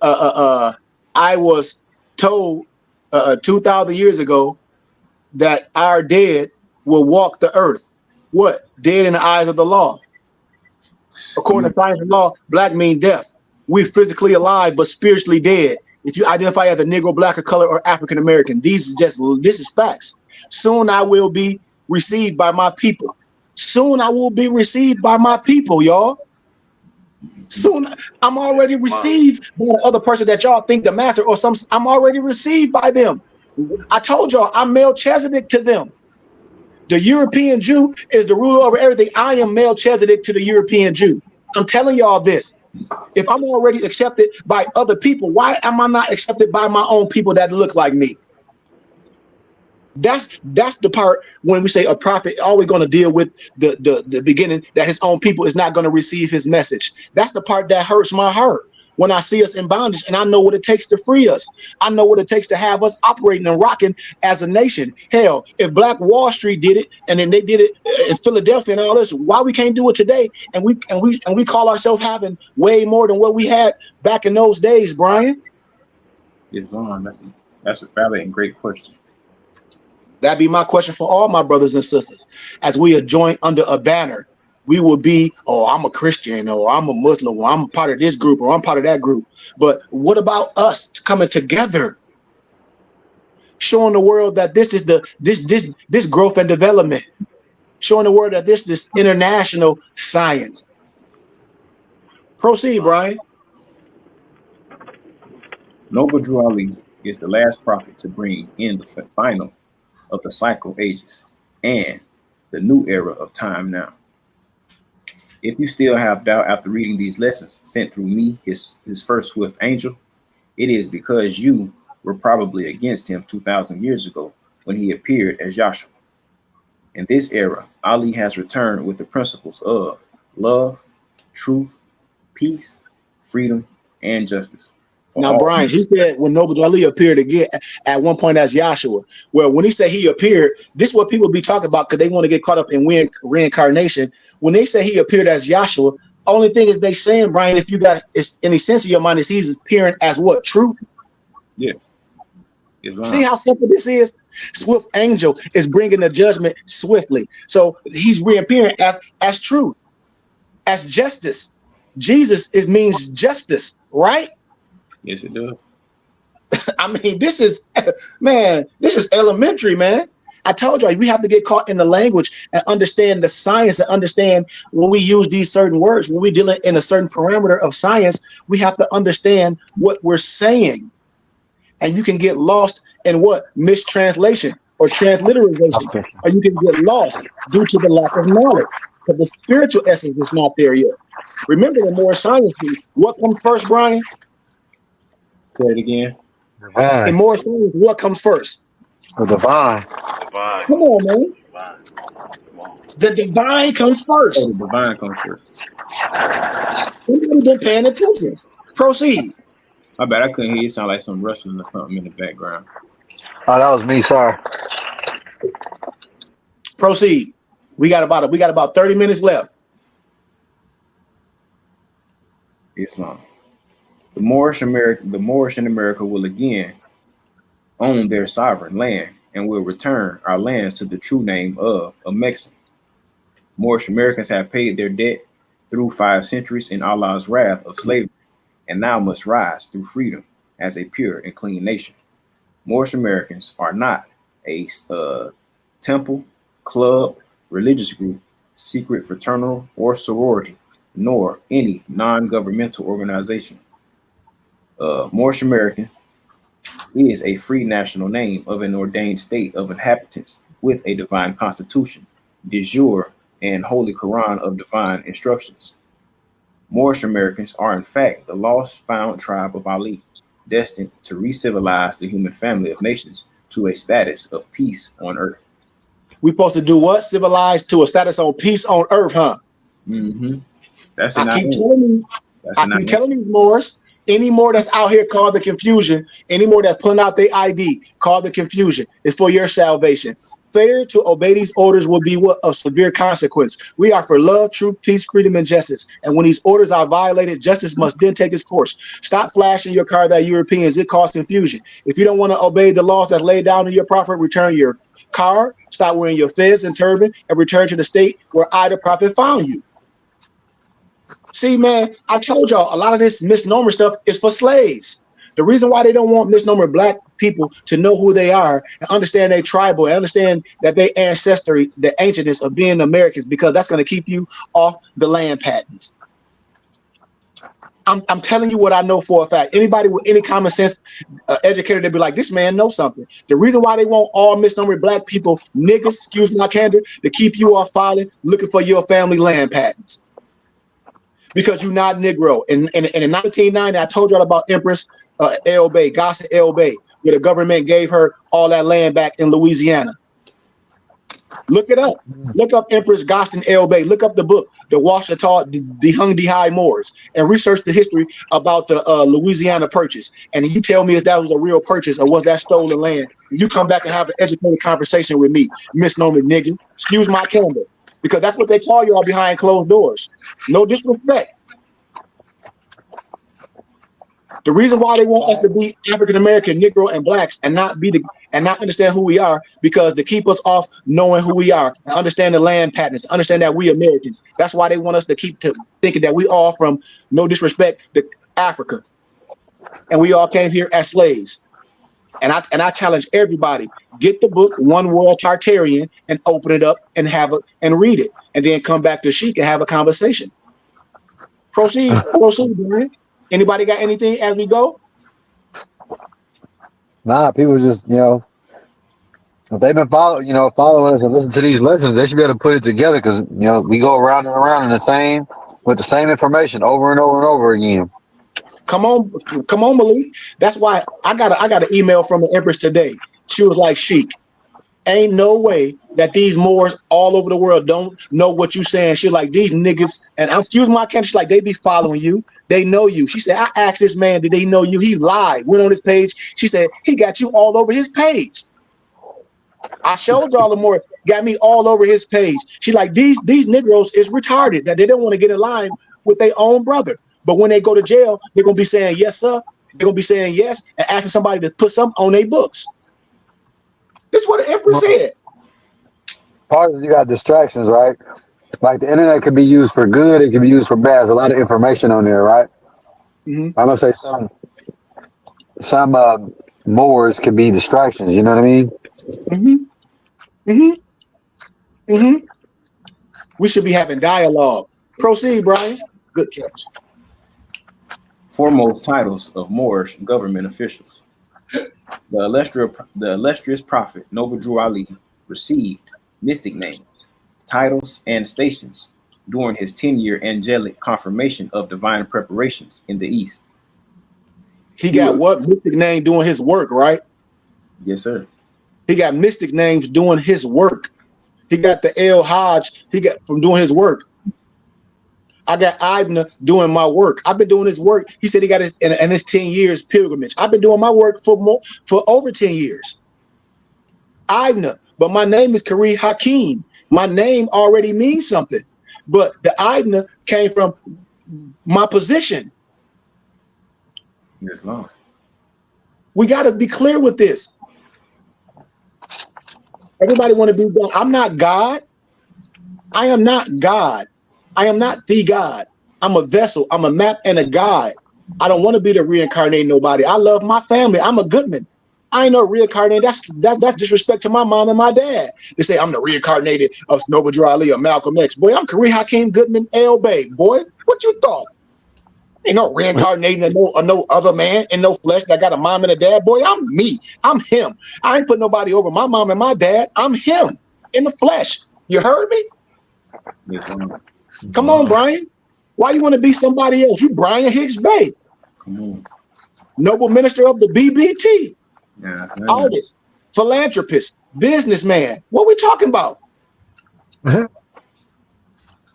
I was told 2,000 years ago that our dead will walk the earth. What? Dead in the eyes of the law. According to science and law, black mean death. We're physically alive, but spiritually dead. If you identify as a Negro, black, or color, or African American, this is facts. Soon I will be received by my people. Soon I will be received by my people, y'all. Soon I'm already received by the other person that y'all think the master or some. I'm already received by them. I told y'all I'm Melchizedek to them. The European Jew is the ruler over everything. I am Melchizedek to the European Jew. I'm telling y'all this. If I'm already accepted by other people, why am I not accepted by my own people that look like me? That's the part when we say a prophet always going to deal with the beginning, that his own people is not going to receive his message. That's the part that hurts my heart when I see us in bondage, and I know what it takes to free us. I know what it takes to have us operating and rocking as a nation. Hell, if Black Wall Street did it, and then they did it in Philadelphia and all this, why we can't do it today? And we call ourselves having way more than what we had back in those days, Brian? Islam. That's a valid and great question. That'd be my question for all my brothers and sisters. As we are joined under a banner, we will be, oh, I'm a Christian, or I'm a Muslim, or I'm part of this group, or I'm part of that group. But what about us coming together, showing the world that this is this growth and development, showing the world that this international science. Proceed, Brian. Noble Drew Ali is the last prophet to bring in the final of the cycle ages and the new era of time now. If you still have doubt after reading these lessons sent through me, his first swift angel, it is because you were probably against him 2,000 years ago when he appeared as Yahshua. In this era, Ali has returned with the principles of love, truth, peace, freedom, and justice for Now, all. Brian, he said when Noble Ali appeared again at one point as Joshua. Well, when he said he appeared, this is what people be talking about because they want to get caught up in reincarnation. When they say he appeared as Joshua, only thing is they saying, Brian, if you got any sense of your mind, is he's appearing as what? Truth? Yeah, Islam. See how simple this is? Swift angel is bringing the judgment swiftly. So he's reappearing as truth, as justice. Jesus, it means justice, right? Yes, it does. I mean, this is, man, this is elementary, man. I told you, we have to get caught in the language and understand the science, and understand when we use these certain words, when we deal in a certain parameter of science, we have to understand what we're saying. And you can get lost in what? Mistranslation or transliteration. Or you can get lost due to the lack of knowledge, because the spiritual essence is not there yet. Remember, the more science do, what comes first, Brian? Say it again. In more science, what comes first? The divine. Come on, man. The divine comes Oh, first. the divine comes first. Somebody been paying attention. Proceed. I bet I couldn't hear you. Sound like some rustling or something in the background. Oh, that was me. Sorry. Proceed. We got about 30 minutes left. Islam. The Moorish in America will again own their sovereign land and will return our lands to the true name of a Mexican. Moorish Americans have paid their debt through 5 centuries in Allah's wrath of slavery, and now must rise through freedom as a pure and clean nation. Moorish Americans are not a temple, club, religious group, secret fraternal, or sorority, nor any non-governmental organization. Moorish American is a free national name of an ordained state of inhabitants with a divine constitution, de jure, and holy Quran of divine instructions. Moorish Americans are in fact the lost found tribe of Ali, destined to re-civilize the human family of nations to a status of peace on earth. We supposed to do what? Civilized to a status on peace on earth, huh? Mm-hmm. That's I keep telling you, Moors. Any more that's out here, call the confusion. Any more that's pulling out their ID, call the confusion. It's for your salvation. Failure to obey these orders will be what? Of severe consequence. We are for love, truth, peace, freedom, and justice. And when these orders are violated, justice must then take its course. Stop flashing your car that Europeans. It causes confusion. If you don't want to obey the laws that's laid down in your prophet, return your car, stop wearing your fez and turban, and return to the state where I, the prophet, found you. See, man, I told y'all a lot of this misnomer stuff is for slaves. The reason why they don't want misnomer black people to know who they are and understand their tribal and understand that their ancestry, the ancientness of being Americans, because that's going to keep you off the land patents. I'm telling you what I know for a fact. Anybody with any common sense educator, they'd be like, this man knows something. The reason why they want all misnomer black people, niggas, excuse my candor, to keep you off filing, looking for your family land patents. Because you're not Negro. And in 1990, I told y'all about Empress El Bay, Gossett El Bay, where the government gave her all that land back in Louisiana. Look it up. Look up Empress Gossett El Bay. Look up the book, The Washita, the Hung the High Moors, and research the history about the Louisiana purchase. And you tell me if that was a real purchase or was that stolen land. You come back and have an educated conversation with me, misnomer nigga. Excuse my candor. Because that's what they call y'all behind closed doors. No disrespect. The reason why they want us to be African American, Negro, and blacks and not understand who we are, because to keep us off knowing who we are and understand the land patterns, understand that we Americans. That's why they want us to keep thinking that we all from, no disrespect, to Africa, and we all came here as slaves. And I challenge everybody: get the book One World Tartarian and open it up and and read it, and then come back to Sheik and have a conversation. Proceed, Brian. Anybody got anything as we go? Nah, people just, if they've been following us and listen to these lessons, they should be able to put it together, because we go around and around with the same information over and over and over again. Come on, Malik. That's why I got an email from the Empress today. She was like, Sheik, Ain't no way that these Moors all over the world don't know what you saying. She's like, these niggas, and excuse my Ken, she's like, they be following you. They know you. She said, I asked this man, did they know you? He lied. Went on his page. She said, he got you all over his page. I showed y'all the Moors, got me all over his page. She like, these Negroes is retarded, that they don't want to get in line with their own brother. But when they go to jail, they're going to be saying, yes, sir. They're going to be saying yes and asking somebody to put something on their books. This is what the Empress said. Part of it, you got distractions, right? Like the internet can be used for good, it can be used for bad. There's a lot of information on there, right? Mm-hmm. I'm gonna say some Moors can be distractions. You know what I mean? Mm-hmm. Mm-hmm. Mm-hmm. We should be having dialogue. Proceed, Brian. Good catch. Foremost titles of Moorish government officials. The illustrious prophet Noble Drew Ali received mystic names, titles, and stations during his 10-year angelic confirmation of divine preparations in the East. He got what? Mystic name doing his work, right? Yes, sir. He got mystic names doing his work. He got the El Hajj, he got from doing his work. I got Ibn doing my work. I've been doing his work. He said he got his in his 10 years pilgrimage. I've been doing my work for over 10 years. Ibn, but my name is Kari Hakim. My name already means something. But the Ibn came from my position. Yes, Lord. We got to be clear with this. Everybody want to be God. I'm not God. I am not God. I am not the God. I'm a vessel. I'm a map and a guide. I don't want to be the reincarnated nobody. I love my family. I'm a Goodman. I ain't no reincarnated. That's disrespect to my mom and my dad. They say I'm the reincarnated of Noble Drew Ali or Malcolm X. Boy, I'm Kareem Hakeem Goodman L. Bay. Boy, what you thought? Ain't no reincarnating no other man in no flesh that got a mom and a dad. Boy, I'm me. I'm him. I ain't put nobody over my mom and my dad. I'm him in the flesh. You heard me? Yes, Lord. Come on, Brian. Why you want to be somebody else? You Brian Hicks Bay. Come on. Noble minister of the BBT. Yeah, Artist, philanthropist, businessman. What we talking about?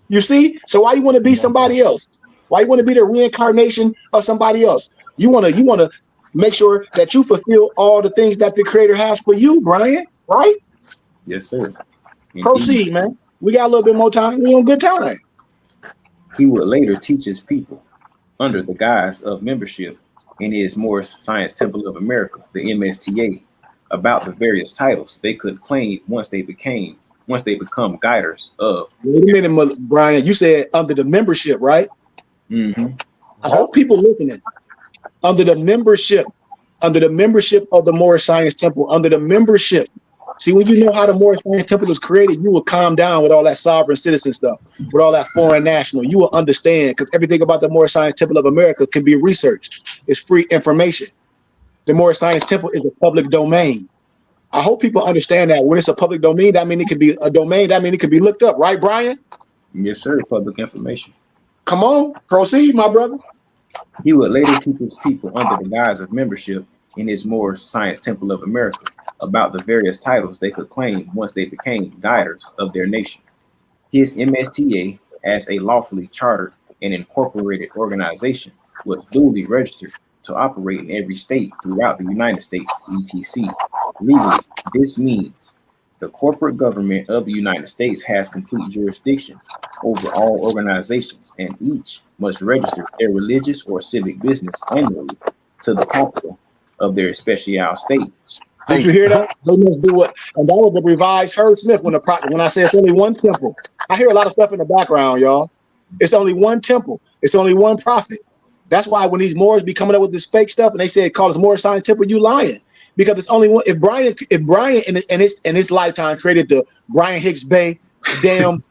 You see? So why you want to be somebody else? Why you want to be the reincarnation of somebody else? You want to make sure that you fulfill all the things that the Creator has for you, Brian, right? Yes, sir. Indeed. Proceed, man. We got a little bit more time. We on good time. He would later teach his people under the guise of membership in his Moorish Science Temple of America, the MSTA, about the various titles they could claim once they become guiders of. Wait a minute, Brian. You said under the membership, right? Mm-hmm. I hope people listening. Under the membership of the Moorish Science Temple, under the membership. See, when you know how the Moorish Science Temple was created, you will calm down with all that sovereign citizen stuff, with all that foreign national. You will understand, because everything about the Moorish Science Temple of America can be researched. It's free information. The Moorish Science Temple is a public domain. I hope people understand that when it's a public domain, that means it can be a domain. That means it can be looked up, right, Brian? Yes, sir. Public information. Come on, proceed, my brother. He would later teach his people under the guise of membership in his Moorish Science Temple of America about the various titles they could claim once they became guiders of their nation. His MSTA, as a lawfully chartered and incorporated organization, was duly registered to operate in every state throughout the United States, etc. Legally, this means the corporate government of the United States has complete jurisdiction over all organizations, and each must register their religious or civic business annually to the capital of their special state. Did you hear that? They must do it. And that was the revised Herb Smith when I say it's only one temple. I hear a lot of stuff in the background, y'all. It's only one temple. It's only one prophet. That's why when these Moors be coming up with this fake stuff and they say it calls Moorish Science Temple, you lying. Because it's only one. If Brian in his lifetime created the Brian Hicks Bay damn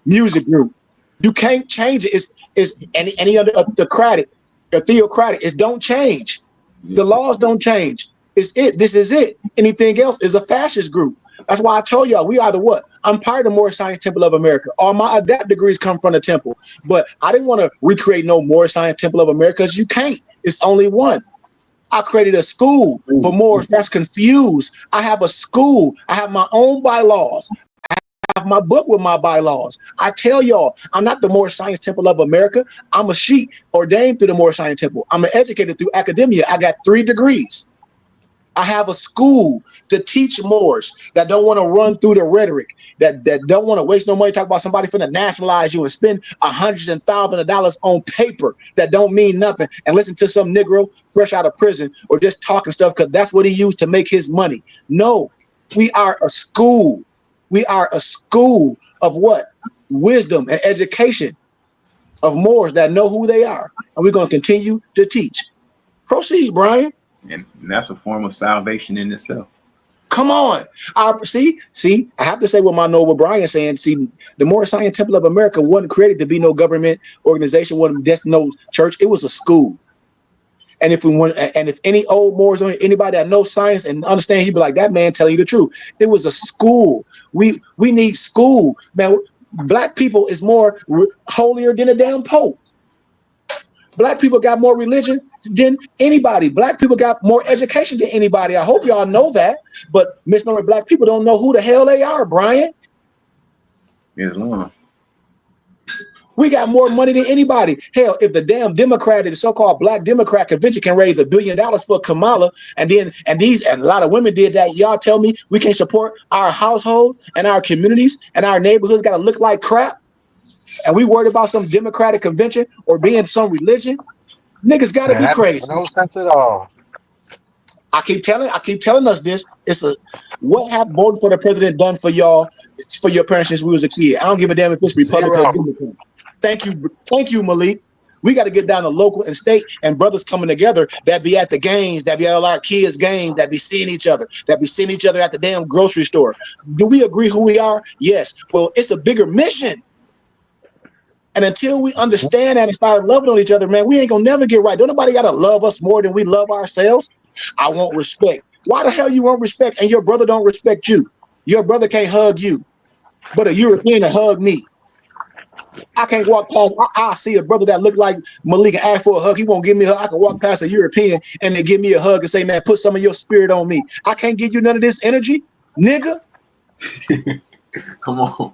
music group, you can't change it. It's any other theocratic. It don't change. The laws don't change. It's it. This is it. Anything else is a fascist group. That's why I told y'all we are the what? I'm part of the Moorish Science Temple of America. All my Adept degrees come from the temple. But I didn't want to recreate no Moorish Science Temple of America because you can't. It's only one. I created a school for Moors that's confused. I have a school. I have my own bylaws. I have my book with my bylaws. I tell y'all, I'm not the Moorish Science Temple of America. I'm a sheik ordained through the Moorish Science Temple. I'm an educated through academia. I got 3 degrees. I have a school to teach Moors that don't want to run through the rhetoric, that don't want to waste no money, talk about somebody finna nationalize you and spend hundreds and thousands of dollars on paper that don't mean nothing, and listen to some Negro fresh out of prison or just talking stuff because that's what he used to make his money. No, we are a school. We are a school of what? Wisdom and education of Moors that know who they are. And we're going to continue to teach. Proceed, Brian. And that's a form of salvation in itself. Come on. See, I have to say what my Noble Brian saying. See, the Moorish Science Temple of America wasn't created to be no government organization, wasn't destined no church. It was a school. And if we want, and if any old Moors or anybody that knows science and understand, he'd be like, that man telling you the truth. It was a school. We need school. Man, black people is more holier than a damn pope. Black people got more religion than anybody. Black people got more education than anybody. I hope y'all know that. But misnomer black people don't know who the hell they are, Brian. Islam. We got more money than anybody. Hell, if the damn Democrat, the so-called Black Democrat convention can raise $1 billion for Kamala, and a lot of women did that, y'all tell me we can't support our households and our communities and our neighborhoods got to look like crap? And we worried about some Democratic convention or being some religion? Niggas got to be crazy. No sense at all. I keep telling us this. What have voting for the president done for y'all, for your parents since we was a kid? I don't give a damn if it's Republican or Democrat. Thank you, Malik. We got to get down to local and state and brothers coming together that be at the games, that be at all our kids' games, that be seeing each other, that be seeing each other at the damn grocery store. Do we agree who we are? Yes. Well, it's a bigger mission. And until we understand that and start loving on each other, man, we ain't gonna never get right. Don't nobody gotta love us more than we love ourselves. I want respect. Why the hell you want respect and your brother don't respect you? Your brother can't hug you, but a European to hug me. I can't walk past. I see a brother that look like Malik and ask for a hug. He won't give me a hug. I can walk past a European and they give me a hug and say, man, put some of your spirit on me. I can't give you none of this energy, nigga. Come on.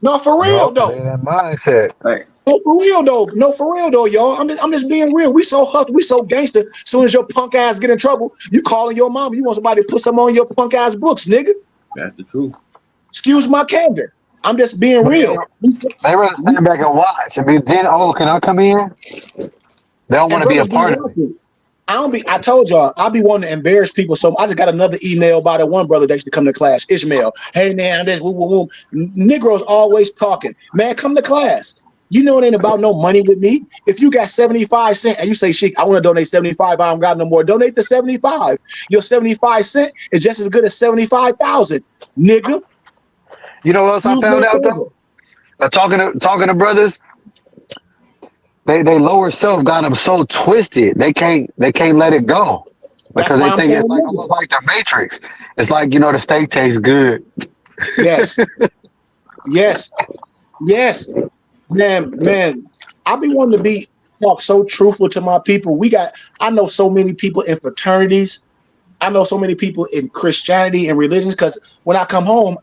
No, for real though. That mindset. Right. No, for real though. No, for real though, y'all. I'm just being real. We so huffed, we so gangster. As soon as your punk ass get in trouble, you calling your mom. You want somebody to put some on your punk ass books, nigga. That's the truth. Excuse my candor. I'm just being real. They rather stand back and watch and be then, oh, can I come in? They don't want to be a part of it. I told y'all, I be wanting to embarrass people. So I just got another email by that one brother that used to come to class, Ishmael. Hey man, this woo woo woo. Negroes always talking. Man, come to class. You know it ain't about no money with me. If you got 75 cents and you say, Sheik, I want to donate 75, I don't got no more. Donate the 75. Your 75 cent is just as good as 75,000, nigga. You know what else I found out though? Talking to brothers, they lower self got them so twisted they can't let it go because they think it's like almost like the Matrix. It's like, the steak tastes good. Yes, yes, man. I be wanting to talk so truthful to my people. I know so many people in fraternities. I know so many people in Christianity and religions because when I come home,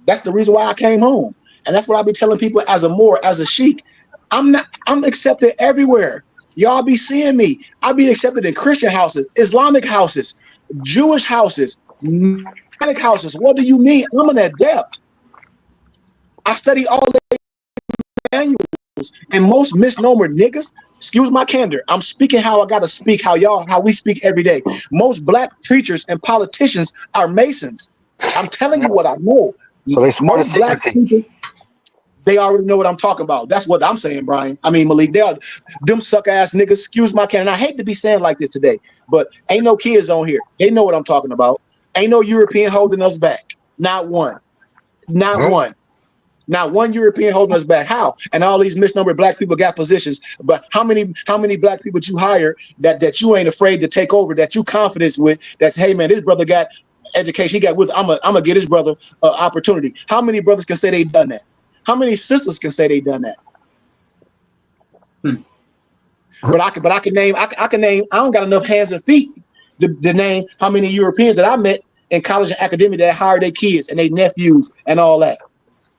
that's the reason why I came home. And that's what I be telling people as a Moor, as a Sheik. I'm accepted everywhere. Y'all be seeing me. I be accepted in Christian houses, Islamic houses, Jewish houses, Messianic houses. What do you mean? I'm an adept. I study all the manuals. And most misnomer niggas, excuse my candor, I'm speaking how I gotta speak, how we speak every day. Most black preachers and politicians are Masons. I'm telling you what I know. So Most black people, they already know what I'm talking about. That's what I'm saying, Brian. I mean, Malik, they are them suck ass niggas. Excuse my candor. And I hate to be saying like this today, but ain't no kids on here. They know what I'm talking about. Ain't no European holding us back. Not one. Not one. Not one European holding us back. How? And all these misnumbered black people got positions. But how many black people you hire that you ain't afraid to take over, that you confidence with, that's, hey man, this brother got education, he got with, I'm gonna get his brother opportunity. How many brothers can say they done that? How many sisters can say they done that? But I can name. I can name. I don't got enough hands and feet to name how many Europeans that I met in college and academia that hired their kids and their nephews and all that.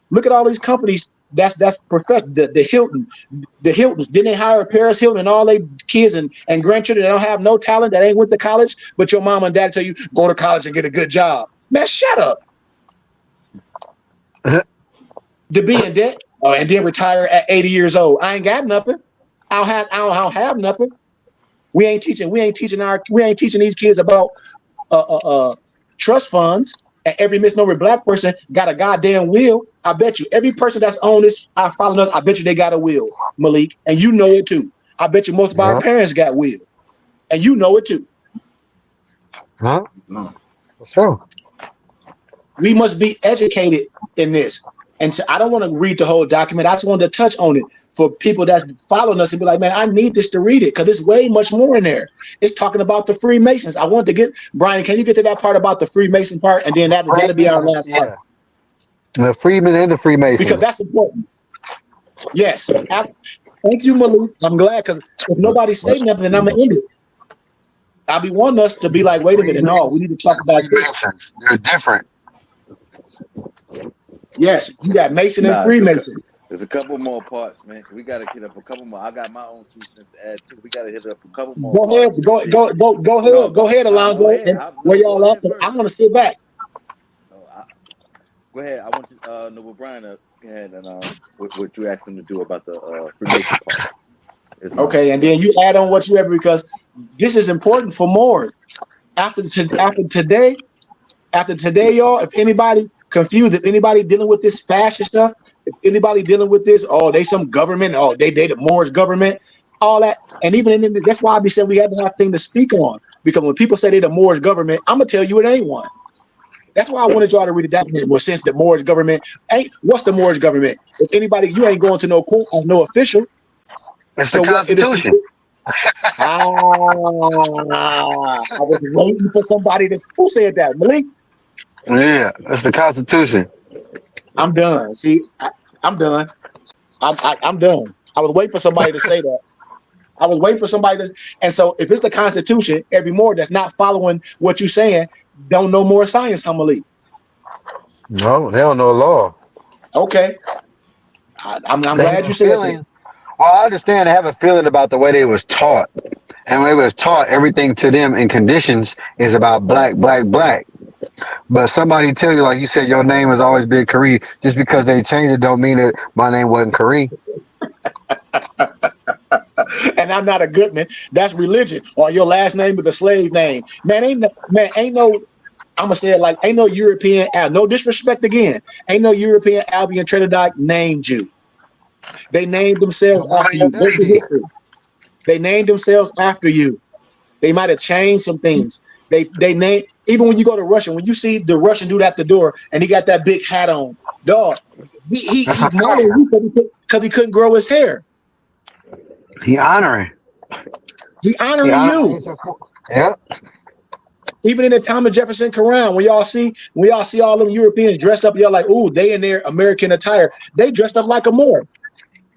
Look at all these companies. That's professional. The Hiltons. Didn't they hire Paris Hilton and all their kids and grandchildren that don't have no talent that ain't went to college? But your mom and dad tell you go to college and get a good job. Man, shut up. To be in debt and then retire at 80 years old. I ain't got nothing. I don't have nothing. We ain't teaching these kids about trust funds. And every misnomer black person got a goddamn will. I bet you every person that's on this, I follow us, I bet you they got a will, Malik. And you know it too. I bet you most of our parents got wills. And you know it too. Huh? No. That's true. We must be educated in this. And so I don't want to read the whole document. I just wanted to touch on it for people that's following us and be like, man, I need this to read it because there's way much more in there. It's talking about the Freemasons. I wanted to get, Brian, can you get to that part about the Freemason part? And then that'll be our last part. The Freeman and the Freemason. Because that's important. Yes. Thank you, Malik. I'm glad because if nobody say nothing, then I'm going to end it. I'll be wanting us to be like, wait a minute. No, we need to talk about this. They're different. Yes, you got Mason and Freemason. There's a couple more parts, man. We got to hit up a couple more. I got my own 2 cents to add too. We got to hit up a couple more. Go ahead, go ahead, Alonzo. Where y'all at? I want to sit back. Go ahead. I want to know what Brian go ahead and what you asked him to do about the Freemason part. Okay, and then you add on what you ever because this is important for Moors. After today, y'all, if anybody confused, if anybody dealing with this fascist stuff, if anybody dealing with this, they some government, they the Moors government, all that, and even in that's why I be saying we have to have things to speak on because when people say they the Moors government, I'm gonna tell you it ain't one. That's why I wanted y'all to read the document. Well, since the Moors government what's the Moors government? If anybody, you ain't going to no court as no official. It's the Constitution. I was waiting for somebody to. Who said that, Malik? Yeah, that's the Constitution. I'm done. See, I'm done. I'm done. I was waiting for somebody to say that. I was waiting for somebody to. And so, if it's the Constitution, every Moor that's not following what you're saying don't know more science, huh, Malik? No, they don't know law. Okay. I'm glad you said that. Well, I understand. I have a feeling about the way they was taught, and when it was taught, everything to them in conditions is about black, black, black. But somebody tell you, like you said, your name has always been Kari. Just because they changed it, don't mean that my name wasn't Kari. And I'm not a Goodman. That's religion. Or your last name is a slave name. Man, ain't no. I'm gonna say it like ain't no European. No disrespect again. Ain't no European Albion Trinidad named you. They named themselves after you. They named themselves after you. They might have changed some things. They name even when you go to Russia, when you see the Russian dude at the door and he got that big hat on, dog. He modeled you because he couldn't grow his hair. He honoring you. Yeah. Even in the Thomas Jefferson Quran, when y'all see all them Europeans dressed up, y'all like, ooh, they in their American attire. They dressed up like a Moor.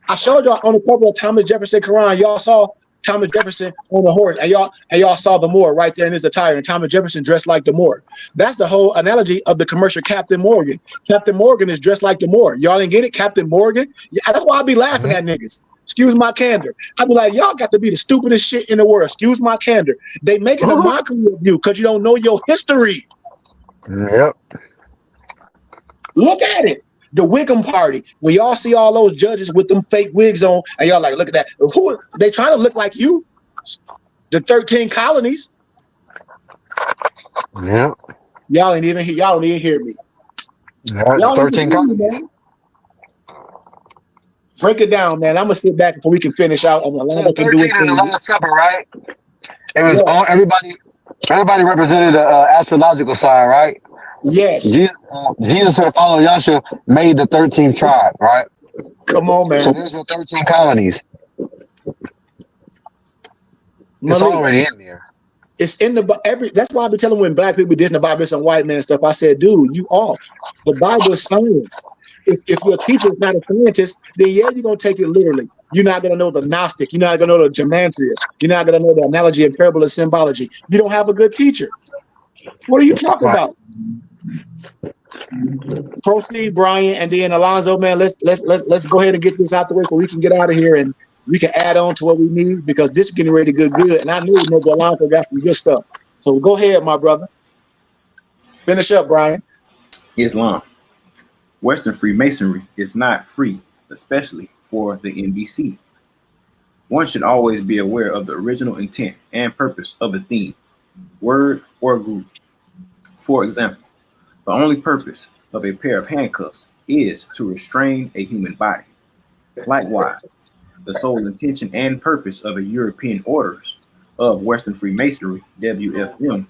I showed y'all on the cover of Thomas Jefferson Quran. Y'all saw Thomas Jefferson on the horse, and y'all saw the Moor right there in his attire, and Thomas Jefferson dressed like the Moor. That's the whole analogy of the commercial Captain Morgan. Captain Morgan is dressed like the Moor. Y'all didn't get it, Captain Morgan? Yeah, that's why I be laughing at niggas. Excuse my candor. I be like, y'all got to be the stupidest shit in the world. Excuse my candor. They making a mockery of you because you don't know your history. Yep. Look at it. The Wiggum Party. When y'all see all those judges with them fake wigs on, and y'all like, look at that. Who they trying to look like you? The 13 colonies. Yep. Y'all don't even hear me. Y'all 13 colonies. Break it down, man. I'm gonna sit back before we can finish out. And so 13 is the Last Supper, right? It was all everybody represented an astrological sign, right? Yes. Jesus to follow Yahshua made the 13th tribe, right? Come on, man. So there's the 13 colonies. It's already in there. It's in the that's why I be telling when black people dissing the Bible, some white man stuff. I said, dude, you off. The Bible is science. if your teacher is not a scientist, then yeah, you're gonna take it literally. You're not gonna know the Gnostic. You're not gonna know the gematria. You're not gonna know the analogy and parable of symbology. You don't have a good teacher. What are you talking Right. about? Proceed, Brian, and then Alonzo, man. Let's go ahead and get this out the way so we can get out of here and we can add on to what we need because this is getting ready to get good. And I knew Alonzo got some good stuff. So go ahead, my brother. Finish up, Brian. Islam. Western Freemasonry is not free, especially for the NBC. One should always be aware of the original intent and purpose of a theme, word, or group. For example, the only purpose of a pair of handcuffs is to restrain a human body. Likewise, the sole intention and purpose of a European orders of Western Freemasonry, WFM,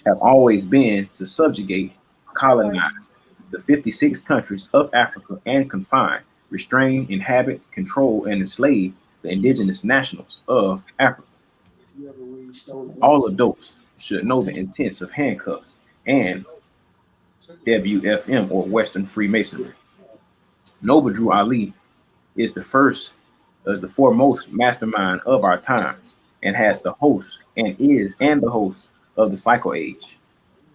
have always been to subjugate, colonize the 56 countries of Africa and confine, restrain, inhabit, control, and enslave the indigenous nationals of Africa. All adults should know the intents of handcuffs and WFM or Western Freemasonry. Noble Drew Ali is the foremost mastermind of our time and has the host and the host of the Psycho Age.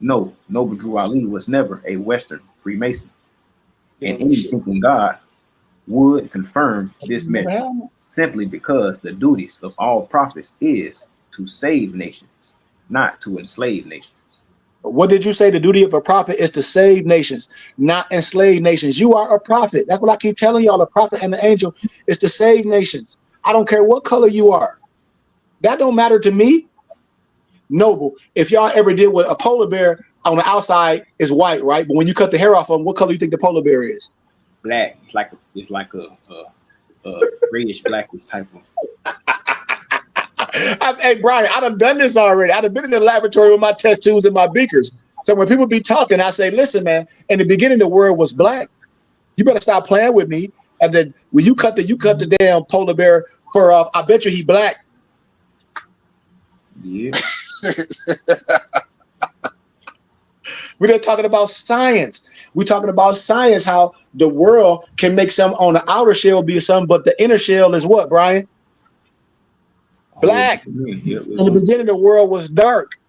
No, Noble Drew Ali was never a Western Freemason, and any thinking God would confirm this measure simply because the duties of all prophets is to save nations, not to enslave nations. What did you say? The duty of a prophet is to save nations, not enslave nations. You are a prophet. That's what I keep telling y'all. A prophet and an angel is to save nations. I don't care what color you are. That don't matter to me. Noble, if y'all ever did what a polar bear on the outside is white, right? But when you cut the hair off of them, what color you think the polar bear is? Black. It's like a grayish blackish type of. Hey, Brian, I done done this already. I done been in the laboratory with my test tubes and my beakers. So when people be talking, I say, listen, man, in the beginning, the world was black. You better stop playing with me. And then when you cut the damn polar bear fur off, I bet you he black. Yeah. We're just talking about science. We're talking about science, how the world can make some on the outer shell be something, but the inner shell is what, Brian? Black. In the beginning, the world was dark.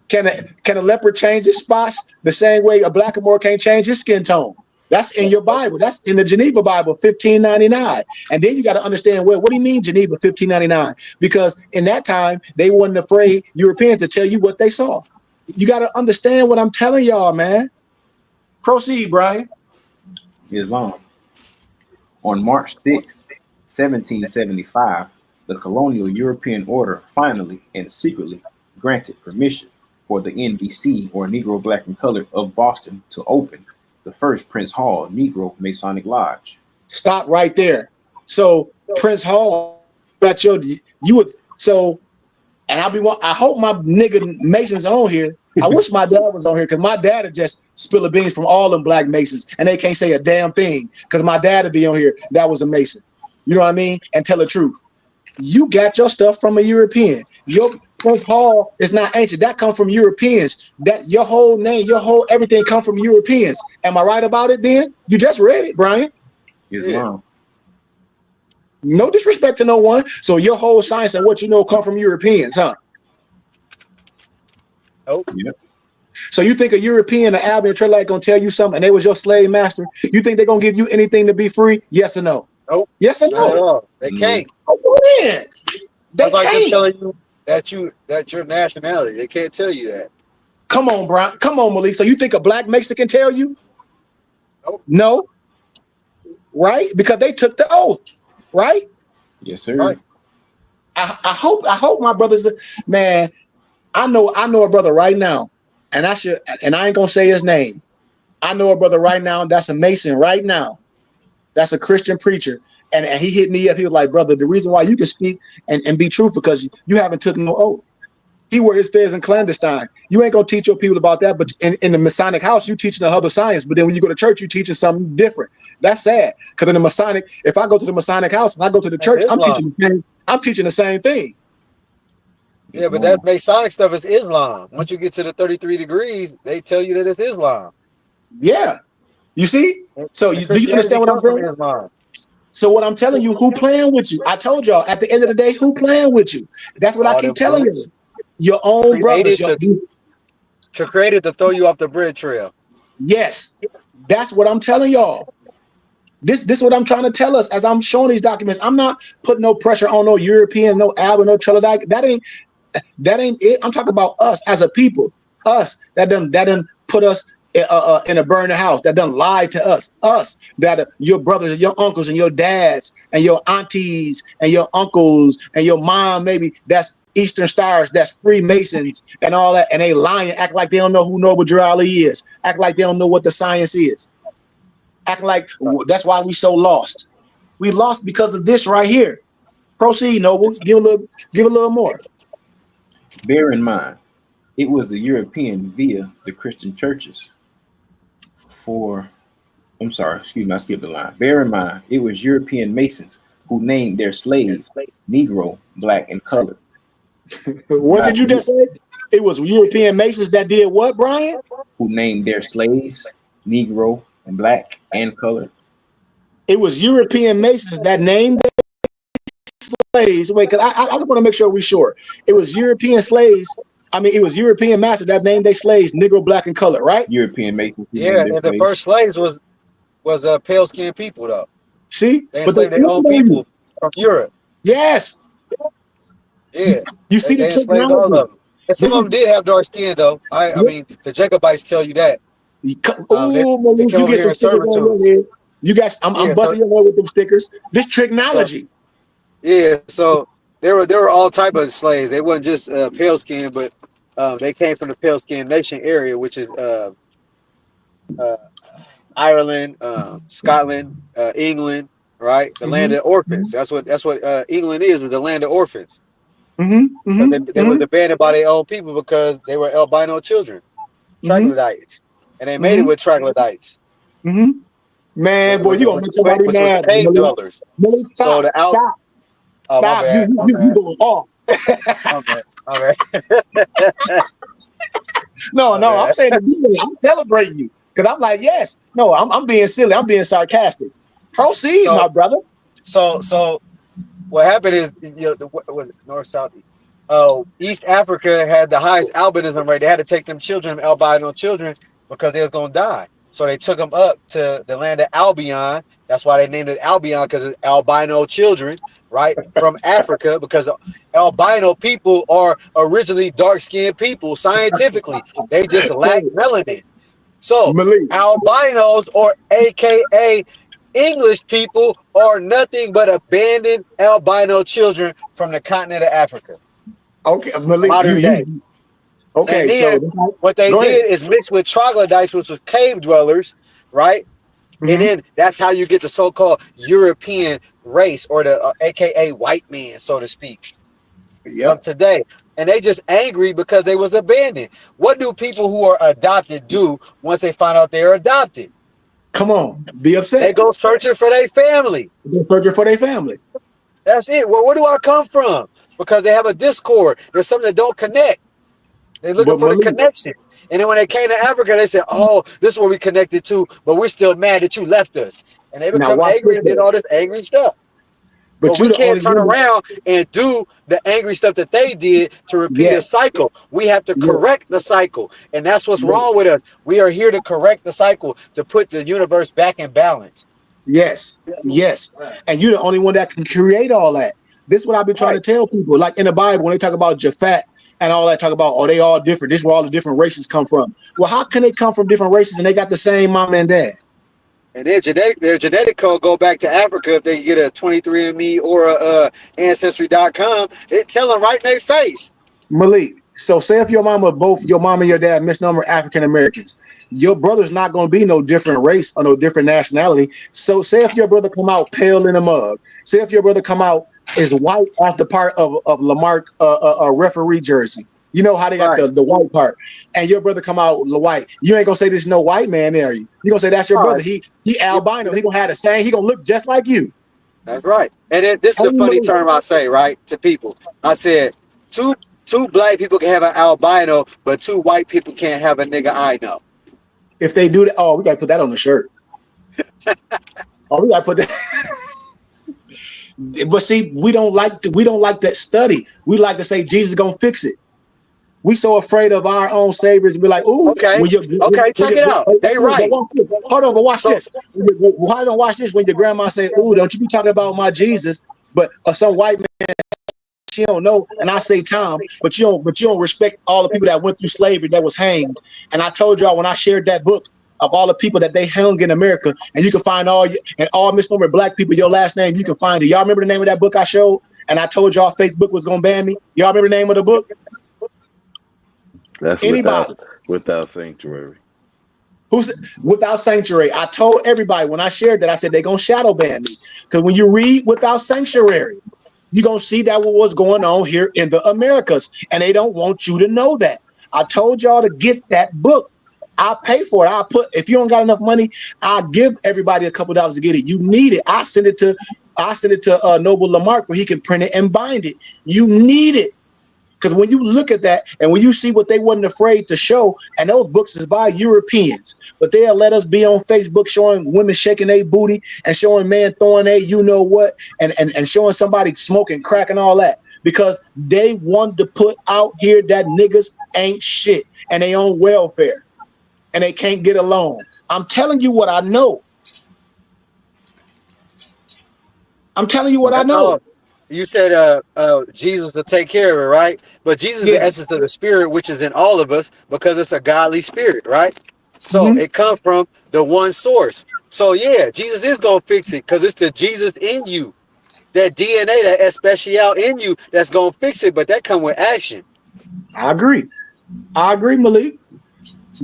Can a leopard change his spots the same way a blackamoor can't change his skin tone? That's in your Bible. That's in the Geneva Bible, 1599. And then you got to understand, well, what do you mean Geneva 1599? Because in that time, they weren't afraid, Europeans, to tell you what they saw. You got to understand what I'm telling y'all, man. Proceed, Brian. Islam. On March 6, 1775, the colonial European order finally and secretly granted permission for the NBC, or Negro, Black, and Colored of Boston, to open the first Prince Hall Negro Masonic Lodge. Stop right there. So Prince Hall got you would so, and I hope my nigga Masons on here. I wish my dad was on here because my dad would just spill the beans from all them black Masons and they can't say a damn thing because my dad would be on here. That was a Mason. You know what I mean? And tell the truth. You got your stuff from a European. Your Prince Hall is not ancient. That come from Europeans. That your whole name, your whole everything come from Europeans. Am I right about it then? You just read it, Brian. Islam. No disrespect to no one. So your whole science and what you know come from Europeans, huh? Oh, Yep. So you think a European, an Albion Trelite gonna tell you something and they was your slave master? You think they're gonna give you anything to be free? Yes or no? nope. Yes or Not at no? all. They can't. Oh, man. They That's like them can't. telling you that your nationality. They can't tell you that. Come on, Brian. Come on, Malik. So you think a black Mexican tell you? Nope. No. Right? Because they took the oath. Right? Yes, sir. Right. I hope my brothers, man. I know a brother right now, and I ain't gonna say his name. I know a brother right now that's a Mason right now. That's a Christian preacher. And he hit me up. He was like, brother, the reason why you can speak and be truthful because you haven't taken no oath. He wear his fez in clandestine. You ain't gonna teach your people about that, but in the Masonic house, you teaching the other science. But then when you go to church, you teaching something different. That's sad. Because in the Masonic, if I go to the Masonic house and I go to the church, I'm teaching the same thing. Yeah, but that Masonic stuff is Islam. Once you get to the 33 degrees, they tell you that it's Islam. Yeah. You see? So And do you Christianity understand what I'm comes from saying? Islam. So what I'm telling you, who playing with you? I told y'all at the end of the day, who playing with you? That's what I All keep them telling you. groups Your own brothers. created to throw you off the bread trail. Yes, that's what I'm telling y'all. This is what I'm trying to tell us as I'm showing these documents. I'm not putting no pressure on no European, no Alba, no Trinidad. That ain't it. I'm talking about us as a people. Us that done put us in a burning house. That done lied to us. Us that your brothers and your uncles and your dads and your aunties and your uncles and your mom maybe that's Eastern Stars, that's Freemasons and all that, and they lying, act like they don't know who Noble Drew Ali is, act like they don't know what the science is, act like that's why we so lost. We lost because of this right here. Proceed, Noble. Give a little more. Bear in mind, it was the European via the Christian churches for, I'm sorry, excuse me, I skipped the line. Bear in mind, it was European Masons who named their slaves Negro, Black, and Colored. What did you just say? It was European Masons that did what, Brian? Who named their slaves Negro, Black, and Colored. It was European Masons that named their slaves. Wait, because I just want to make sure we're sure. It was European slaves. I mean, it was European masters that named their slaves Negro, Black, and Colored, right? European Masons who Yeah, named their and the slaves. first slaves was pale skinned people though. See? They But they enslaved their own flipped on you. people from Europe. Yes. Yeah, You see the they enslaved all technology. of them. And some of them did have dark skin though. I mean, the Jacobites tell you that. Oh, They Malik, came you over get here some in stickers on servitude. your head. You guys, I'm Yeah, busting your head with them stickers. This so technology. yeah, so there were all type of slaves. They wasn't just pale skin, but they came from the pale skin nation area, which is uh, Ireland, Scotland, England, right? The land Mm-hmm. of orphans. That's what England is the land of orphans. Mm-hmm. Because Mm-hmm. they was abandoned by their own people because they were albino children, Mm-hmm. troglodytes, and they made it Mm-hmm. with troglodytes, Mm-hmm. Man, boy, you gonna make somebody which was mad. cave Malik, dwellers. Malik, So stop, the out. stop, Oh my stop. bad, my You bad, going off. my bad, my bad, No, my no, I'm bad. saying it. I'm celebrating you. Because I'm like, yes. No, I'm being silly. I'm being sarcastic. Proceed, So my brother. so what happened is, what was it, north, south, east? Oh, East Africa had the highest albinism rate. They had to take them children, albino children, because they was gonna die. So they took them up to the land of Albion. That's why they named it Albion, because it's albino children, right, from Africa. Because albino people are originally dark-skinned people. Scientifically, they just Hey, lack melanin. So Malik. albinos, or AKA English people, are nothing but abandoned albino children from the continent of Africa, Okay, Malik, modern day. And okay, then so what they go ahead. did is mix with troglodytes, which was cave dwellers, right? And Mm-hmm. then that's how you get the so-called European race, or the AKA white man, so to speak, of Yep. today. And they just angry because they was abandoned. What do people who are adopted do once they find out they're adopted? Come on, be They upset. go searching for their family. They're searching for their family. That's it. Well, where do I come from? Because they have a discord. There's something that don't connect. They're looking But for the Malik, connection. And then when they came to Africa, they said, oh, this is where we connected to, but we're still mad that you left us. And they now become watch angry this and did though. all this angry stuff. But But you we the can't only turn one. around and do the angry stuff that they did to repeat a Yes, cycle. We have to yes, correct the cycle. And that's what's yes, wrong with us. We are here to correct the cycle, to put the universe back in balance. yes, yes. And you're the only one that can create all that. This is what I've been trying to Right. tell people. Like in the Bible, when they talk about Japhet and all that, talk about, oh, they all different. This is where all the different races come from. Well, how can they come from different races and they got the same mom and dad? And their genetic code go back to Africa. If they get a 23andMe or a Ancestry.com, it tell them right in their face. Malik, so say if both your mom and your dad misnomer African Americans, your brother's not going to be no different race or no different nationality. So say if your brother come out pale in a mug, say if your brother come out is white after part of Lamarck a referee jersey. You know how they got Right. the white part, and your brother come out white. You ain't gonna say there's no white man there. You gonna say that's your All brother. right. He albino. He gonna have the same. He gonna look just like you. That's right. And then this is the funny term I say, right, to people. I said, two black people can have an albino, but two white people can't have a nigga I know. If they do that, oh, we gotta put that on the shirt. Oh, we gotta put that. But see, we don't like that study. We like to say Jesus gonna fix it. We so afraid of our own saviors to be like, ooh, Okay, when you okay, check it out. They but right. watch this. Hold on, but watch So this. Why don't watch this when your grandma say, ooh, don't you be talking about my Jesus, but some white man she don't know, and I say Tom, but you don't respect all the people that went through slavery that was hanged. And I told y'all when I shared that book of all the people that they hung in America, and you can find all misnomer black people, your last name, you can find it. Y'all remember the name of that book I showed? And I told y'all Facebook was gonna ban me. Y'all remember the name of the book? That's Anybody without sanctuary. who's Without Sanctuary? I told everybody when I shared that, I said they're gonna shadow ban me. Because when you read Without Sanctuary, you're going to see that what was going on here in the Americas. And they don't want you to know that. I told y'all to get that book. I'll pay for it. If you don't got enough money, I'll give everybody a couple dollars to get it. You need it. I send it to Noble Lamarck where he can print it and bind it. You need it. Because when you look at that and when you see what they wasn't afraid to show, and those books is by Europeans, but they'll let us be on Facebook showing women shaking their booty and showing man throwing a you know what and showing somebody smoking crack and all that because they want to put out here that niggas ain't shit and they on welfare and they can't get along. I'm telling you what I know. I'm telling you what I know. you said Jesus will take care of it, right? But Jesus is Yeah. the essence of the spirit, which is in all of us because it's a godly spirit, right? So Mm-hmm. it comes from the one source. So yeah, Jesus is gonna fix it because it's the Jesus in you, that DNA, that especial in you, that's gonna fix it. But that come with action. I agree, Malik.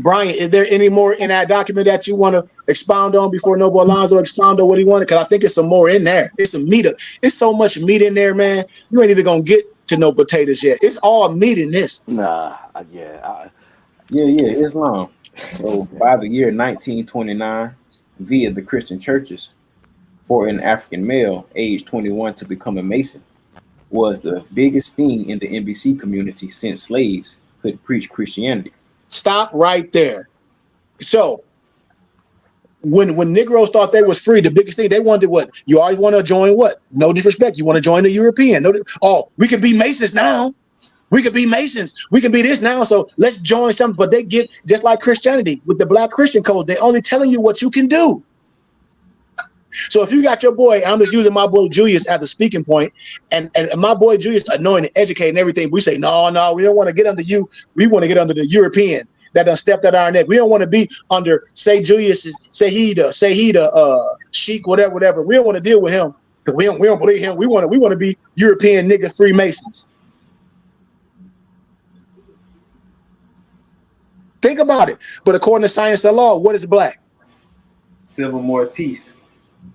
Brian, is there any more in that document that you want to expound on before Noble Alonzo expound on what he wanted? Because I think it's some more in there. It's some meat. It's so much meat in there, man. You ain't even gonna get to no potatoes yet. It's all meat in this. Nah, Yeah, Islam. So by the year 1929, via the Christian churches, for an African male aged 21 to become a Mason was the biggest thing in the NBC community since slaves could preach Christianity. Stop right there. So when Negroes thought they was free, the biggest thing they wanted what? You always want to join what? No disrespect. You want to join the European. No, we could be Masons now. We could be Masons. We can be this now. So let's join something. But they get just like Christianity with the Black Christian code. They only telling you what you can do. So if you got your boy, I'm just using my boy Julius as a speaking point, and my boy Julius anointed, educated, and everything. We say no, we don't want to get under you. We want to get under the European that done stepped at our neck. We don't want to be under say Julius, say he the Sheik, whatever. We don't want to deal with him because we don't believe him. We want to be European nigga Freemasons. Think about it. But according to science and law, what is black? Civil Mortis.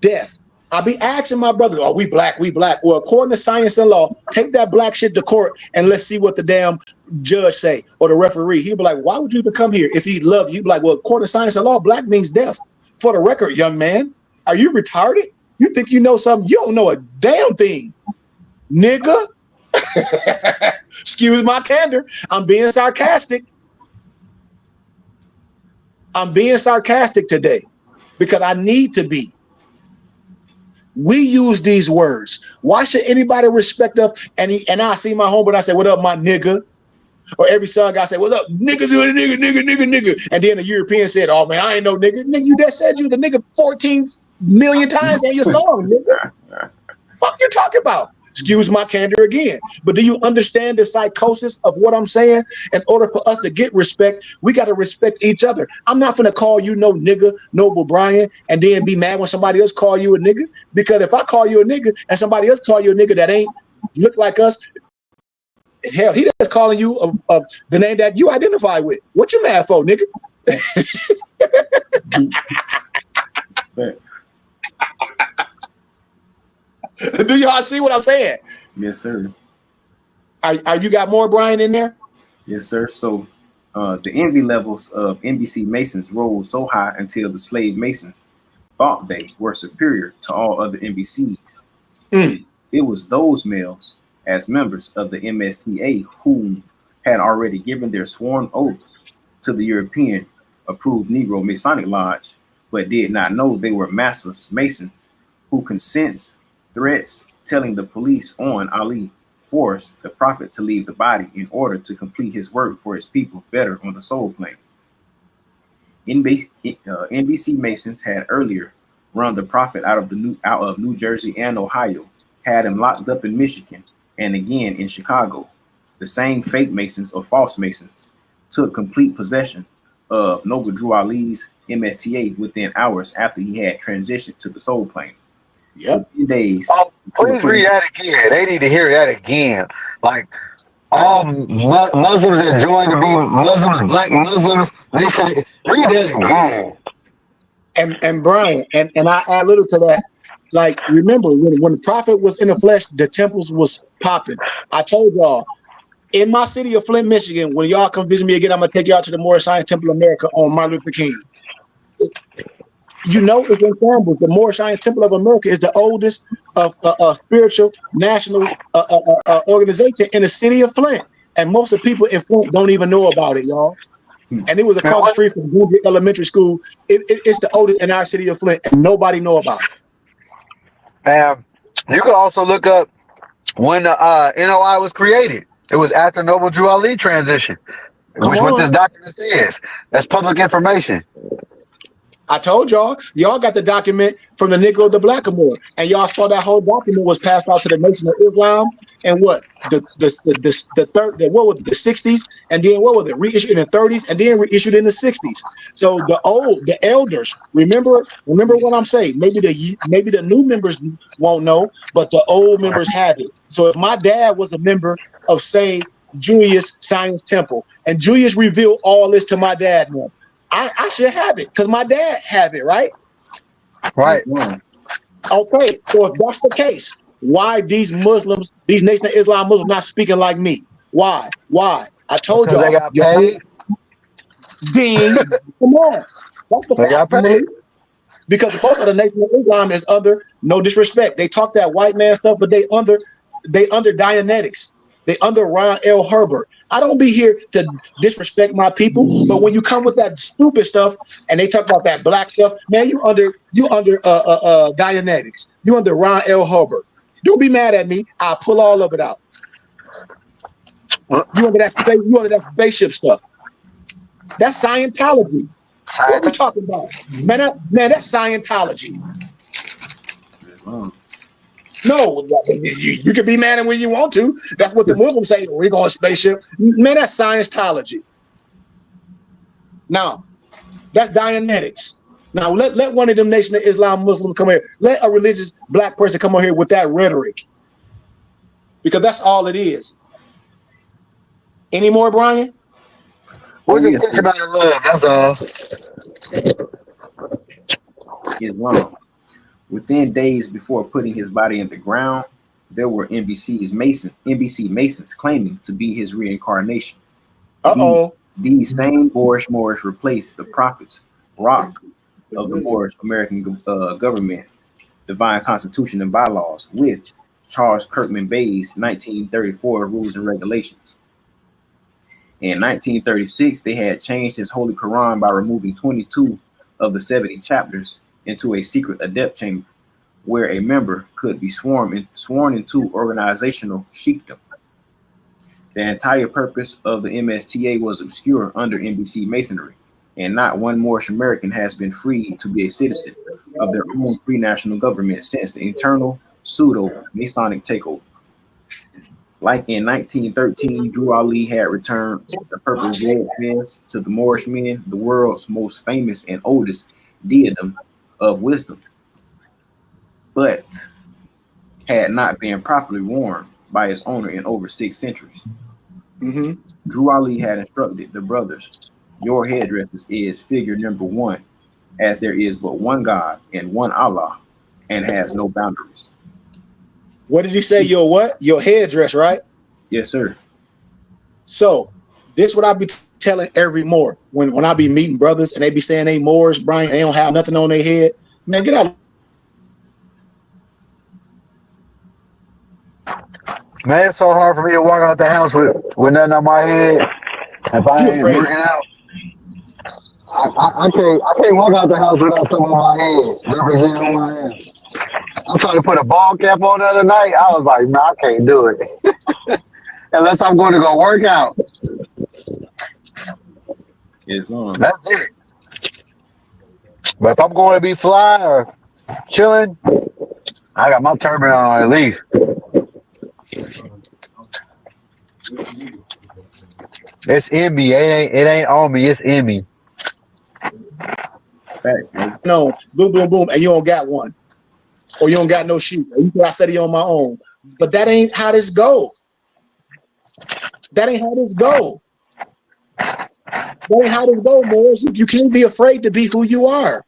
Death. I be asking my brother, "Oh, we black, we black." Well, according to science and law, take that black shit to court and let's see what the damn judge say or the referee. He'll be like, "Why would you even come here if he loved you?" He'd be like, "Well, according to science and law, black means death." For the record, young man, are you retarded? You think you know something? You don't know a damn thing, nigga. Excuse my candor. I'm being sarcastic. I'm being sarcastic today because I need to be. We use these words. Why should anybody respect us? And I see my homeboy and I say, "What up, my nigga?" Or every song I say, "What up, niggas, nigga?" And then the European said, "Oh man, I ain't no nigga." Nigga, you just said you the nigga 14 million times on your song, nigga. Fuck you talking about? Excuse my candor again. But do you understand the psychosis of what I'm saying? In order for us to get respect, we got to respect each other. I'm not going to call you no nigga, Noble Brian, and then be mad when somebody else call you a nigga. Because if I call you a nigga and somebody else call you a nigga that ain't look like us, hell, he just calling you of the name that you identify with. What you mad for, nigga? Do y'all see what I'm saying? Yes, sir. Are you got more Brian in there? Yes, sir. So the envy levels of NBC Masons rose so high until the slave Masons thought they were superior to all other NBCs. It was those males, as members of the MSTA, whom had already given their sworn oaths to the European approved Negro Masonic Lodge, but did not know they were massless Masons who consents threats telling the police on Ali forced the prophet to leave the body in order to complete his work for his people better on the soul plane. NBC Masons had earlier run the prophet out of New Jersey and Ohio, had him locked up in Michigan and again in Chicago. The same fake Masons or false Masons took complete possession of Noble Drew Ali's MSTA within hours after he had transitioned to the soul plane. Yep. Within days. Oh, please read that again. They need to hear that again. Like all Muslims that join to be Muslims, black Muslims, they say read that again. And Brian, and I add a little to that. Like, remember when the prophet was in the flesh, the temples was popping. I told y'all, in my city of Flint, Michigan, when y'all come visit me again, I'm gonna take y'all to the Moorish Science Temple of America on Martin Luther King. You know, it's in shambles. The Moorish Science Temple of America is the oldest of spiritual national organization in the city of Flint, and most of the people in Flint don't even know about it, y'all. And it was across the street from Google Elementary School. It's the oldest in our city of Flint, and nobody know about it. You can also look up when the NOI was created. It was after Noble Drew Ali transition, which what this document says. That's public information. I told y'all got the document from the Negro the Blackamoor, and y'all saw that whole document was passed out to the Nation of Islam, and what the what was it, the 60s, and then what was it, reissued in the 30s, and then reissued in the 60s. So the elders, remember what I'm saying. Maybe the new members won't know, but the old members have it. So if my dad was a member of, say, Julius Science Temple, and Julius revealed all this to my dad now, I should have it because my dad have it, right? Right. Okay, so if that's the case, why these Muslims, these Nation of Islam Muslims, not speaking like me? Why? I told y'all. They got paid. Ding! Come on, that's the fact. Because most of the Nation of Islam is under, no disrespect, they talk that white man stuff, but they under Dianetics. They under Ron L. Herbert. I don't be here to disrespect my people, but when you come with that stupid stuff and they talk about that black stuff, man, you under Dianetics. You under Ron L. Herbert. Don't be mad at me. I'll pull all of it out. You under that spaceship stuff. That's Scientology. What are we talking about? Man, that's Scientology. No, you can be mad at when you want to. That's what the Muslims say. We're going spaceship. Man, that's Scientology. Now, that's Dianetics. Now, let one of them Nation of Islam Muslims come here. Let a religious black person come on here with that rhetoric. Because that's all it is. Any more, Brian? We'll just teach about love, that's all. Islam. Within days before putting his body in the ground, there were NBC Masons claiming to be his reincarnation. These same Moorish replaced the prophet's rock of the Moorish American government, divine constitution and bylaws with Charles Kirkman Bay's 1934 rules and regulations. In 1936, they had changed his Holy Quran by removing 22 of the 70 chapters into a secret Adept chamber where a member could be sworn into organizational sheikdom. The entire purpose of the MSTA was obscure under NBC Masonry, and not one Moorish American has been freed to be a citizen of their own free national government since the internal pseudo-Masonic takeover. Like in 1913, Drew Ali had returned the purple red fez to the Moorish men, the world's most famous and oldest diadem of wisdom, but had not been properly worn by its owner in over 6 centuries. Drew Ali had instructed the brothers, your headdresses is figure number 1, as there is but one God and one Allah, and has no boundaries. What did he say? Your what? Your headdress, right? Yes, sir. So this what I be telling every Moor when I be meeting brothers and they be saying they Moors, Brian, they don't have nothing on their head. Man, get out. Man, it's so hard for me to walk out the house with nothing on my head. If I ain't working out. I can't walk out the house without something on my head representing who I am. I'm trying to put a ball cap on the other night. I was like, man, I can't do it unless I'm going to go work out. Islam. That's it. But if I'm going to be fly or chilling, I got my turban on at least. It's in me. It ain't on me. It's in me. Facts, no. No, boom, boom, boom, and you don't got one, or you don't got no shoe. Or you say I study on my own, but that ain't how this go. That ain't how this go. That ain't how this go, Morris. You can't be afraid to be who you are.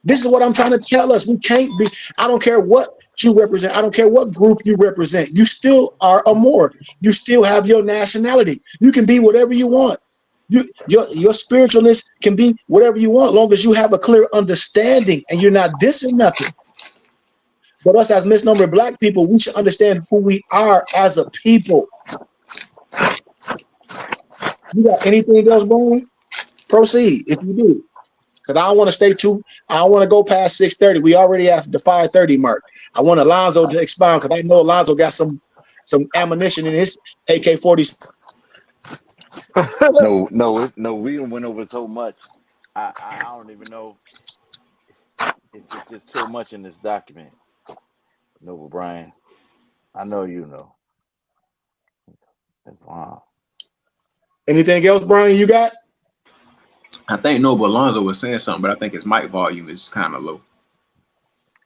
This is what I'm trying to tell us. We can't be. I don't care what you represent. I don't care what group you represent. You still are a Moor. You still have your nationality. You can be whatever you want. Your spiritualness can be whatever you want, long as you have a clear understanding and you're not dissing nothing. But us as misnumbered black people, we should understand who we are as a people. You got anything else, Brian? Proceed if you do. Because I don't want to stay I don't want to go past 6:30. We already have the 5:30 mark. I want Alonzo to expound because I know Alonzo got some ammunition in his AK-40. No. We done went over so much. I don't even know. It's just too much in this document. Noble Brian, I know you know. That's wow. Anything else, Brian, you got? I think Noble Alonzo was saying something, but I think his mic volume is kind of low.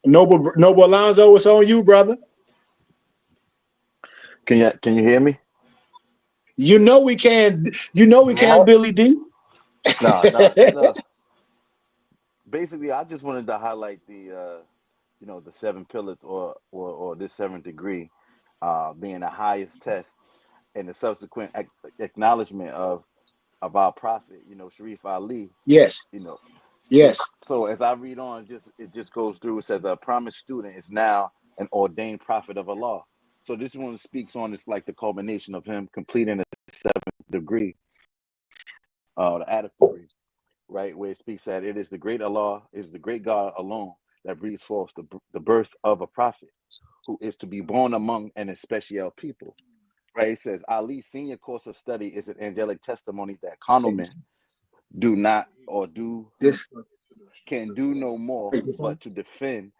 Noble Alonzo, it's on you, brother. Can you hear me? You know we can. You know we can, Billy D. No. Basically, I just wanted to highlight the the 7 pillars or this 7th degree being the highest test and the subsequent acknowledgement of our prophet, Sharif Ali. Yes. Yes. So as I read on, it just goes through. It says a promised student is now an ordained prophet of Allah. So this one speaks on it's like the culmination of him completing the 7th degree, the Adept degree, right? Where it speaks that it is the great Allah, it is the great God alone that breathes forth the birth of a prophet who is to be born among an especial people. Right? It says Ali's senior course of study is an angelic testimony that carnal men do not or can do no more but to defend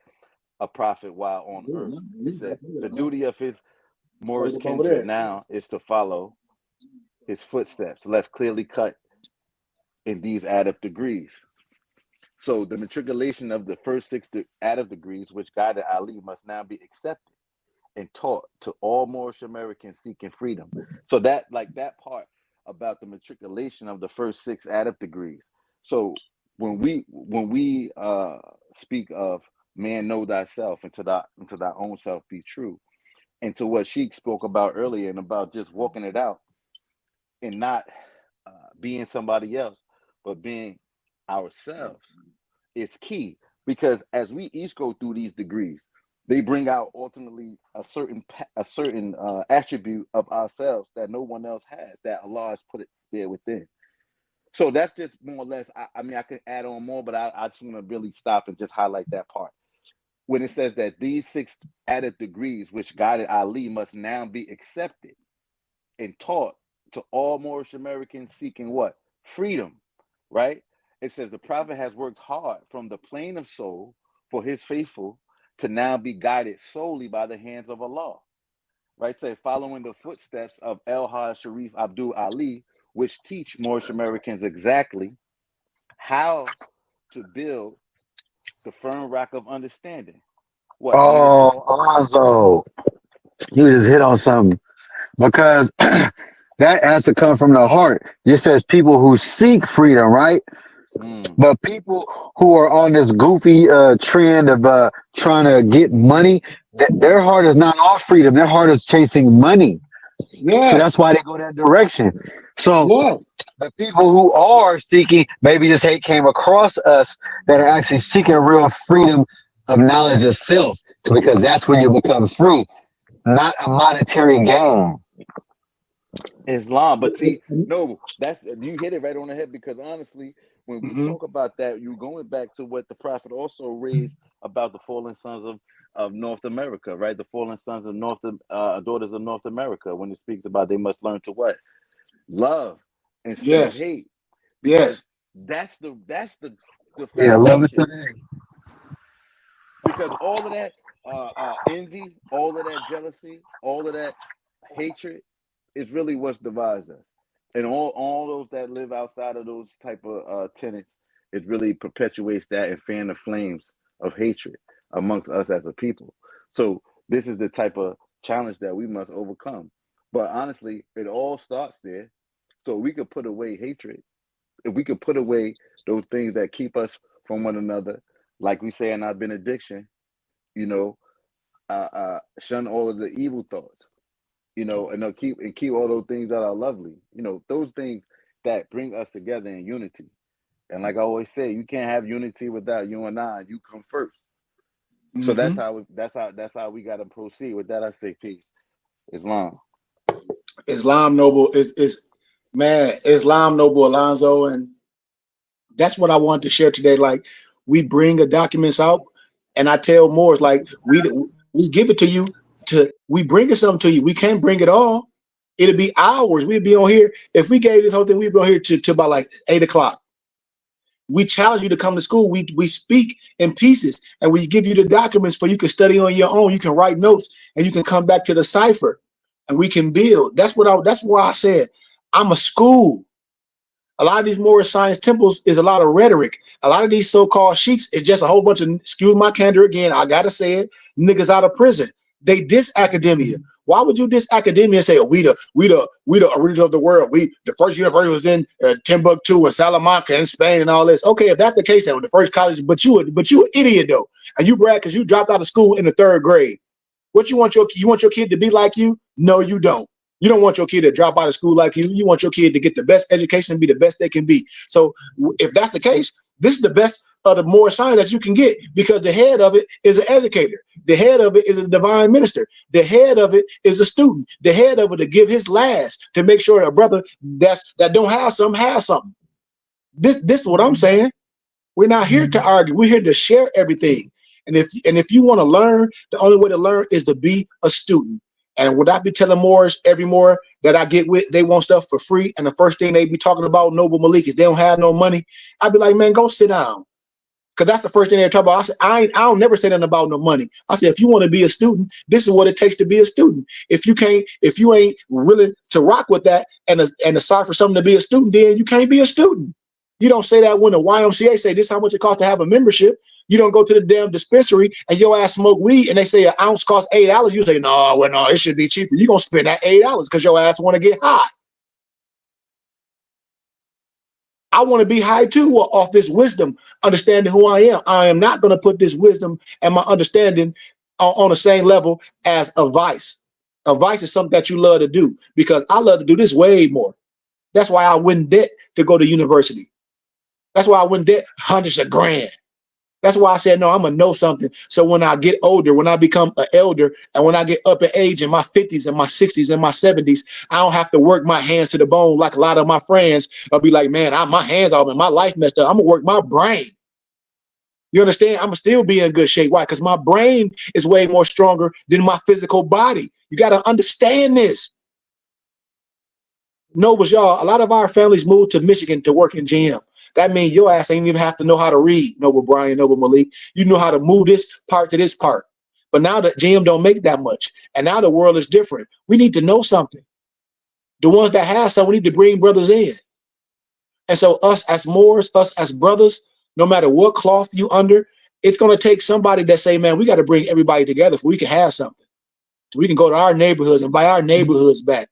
a prophet while on earth. It said the duty of his Moorish kindred now is to follow his footsteps, left clearly cut in these Adept degrees. So the matriculation of the first 6 Adept degrees, which guided Ali, must now be accepted and taught to all Moorish Americans seeking freedom. So that part about the matriculation of the first 6 Adept degrees. So when we speak of man know thyself and to thy own self be true, and to what Sheik spoke about earlier and about just walking it out and not being somebody else, but being ourselves is key, because as we each go through these degrees, they bring out ultimately a certain attribute of ourselves that no one else has, that Allah has put it there within. So that's just more or less. I mean, I could add on more, but I just want to really stop and just highlight that part when it says that these 6 added degrees which guided Ali must now be accepted and taught to all Moorish Americans seeking what? Freedom, right? It says the prophet has worked hard from the plane of soul for his faithful to now be guided solely by the hands of Allah, right? Say, following the footsteps of El Hajj Sharif Abdul Ali, which teach Moorish Americans exactly how to build the firm rock of understanding. What years to Oh, Alonzo, you just hit on something because that has to come from the heart. It says people who seek freedom, right? But people who are on this goofy trend of trying to get money, their heart is not off freedom. Their heart is chasing money. So that's Yes. why they go that direction. So Yeah. the people who are seeking, maybe this hate came across us that are actually seeking real freedom of knowledge of self, because that's when you become free, not a monetary gain. Islam. But see, no, you hit it right on the head, because honestly, when we talk about that, you're going back to what the prophet also raised about the fallen sons of North America, right? The fallen sons of daughters of North America, when it speaks about they must learn to what? Love instead of Yes. hate. Because Yes. that's the Yeah, love it foundation. today. Because all of that envy, all of that jealousy, all of that hatred is really what's divides us. And all those that live outside of those type of tenets, it really perpetuates that and fan the flames of hatred amongst us as a people. So this is the type of challenge that we must overcome. But honestly, it all starts there. So we could put away hatred, if we could put away those things that keep us from one another, like we say in our benediction, you know, shun all of the evil thoughts, you know, and keep all those things that are lovely, you know, those things that bring us together in unity. And like I always say, you can't have unity without you and I. You come first. So Mm-hmm. that's how we got to proceed. With that, I say peace. Islam. Islam Noble is man, Islam Noble Alonzo, and that's what I wanted to share today. Like we bring the documents out, and I tell Moors like we give it to you we bring it something to you. We can't bring it all. It'll be hours. We'd be on here if we gave this whole thing. We'd be on here to about like 8 o'clock. We challenge you to come to school. We speak in pieces, and we give you the documents for you can study on your own. You can write notes, and you can come back to the cipher, and we can build. That's why I said I'm a school. A lot of these Moorish science temples is a lot of rhetoric. A lot of these so-called sheiks is just a whole bunch of, excuse my candor again, I gotta say it, niggas out of prison. They diss academia. Why would you diss academia and say, oh, we the original of the world? We the first university was in Timbuktu and Salamanca in Spain and all this. Okay, if that's the case, then the first college, but you an idiot though, and you brag because you dropped out of school in the 3rd grade. What you want your kid to be like you? No, you don't. You don't want your kid to drop out of school like you. You want your kid to get the best education and be the best they can be. So if that's the case, this is the best of the more science that you can get, because the head of it is an educator. The head of it is a divine minister. The head of it is a student. The head of it to give his last to make sure that a brother that don't have something has something. This is what I'm saying. We're not here to argue. We're here to share everything. And if you want to learn, the only way to learn is to be a student. And would I be telling Moors every more that I get with, they want stuff for free, and the first thing they be talking about, Noble Malik, is they don't have no money? I'd be like, man, go sit down. Because that's the first thing they talk about. I said, I don't never say nothing about no money. I said, if you want to be a student, this is what it takes to be a student. If you ain't willing to rock with that and decide for something to be a student, then you can't be a student. You don't say that when the YMCA say this is how much it costs to have a membership. You don't go to the damn dispensary and your ass smoke weed and they say an ounce costs $8. You say, no, well, no, it should be cheaper. You're going to spend that $8 because your ass want to get high. I want to be high too off this wisdom, understanding who I am. I am not going to put this wisdom and my understanding on the same level as a vice. A vice is something that you love to do, because I love to do this way more. That's why I went in debt to go to university. That's why I went in debt hundreds of grand. That's why I said, no, I'm going to know something. So when I get older, when I become an elder, and when I get up in age in my 50s and my 60s and my 70s, I don't have to work my hands to the bone like a lot of my friends. I'll be like, man, my hands off and my life messed up. I'm going to work my brain. You understand? I'm going to still be in good shape. Why? Because my brain is way more stronger than my physical body. You got to understand this. Nobles, y'all, a lot of our families moved to Michigan to work in GM. That means your ass ain't even have to know how to read, Noble Brian, Noble Malik. You know how to move this part to this part. But now that GM don't make that much, and now the world is different, we need to know something. The ones that have something, we need to bring brothers in. And so us as Moors, us as brothers, no matter what cloth you under, it's going to take somebody that say, man, we got to bring everybody together so we can have something. So we can go to our neighborhoods and buy our neighborhoods back.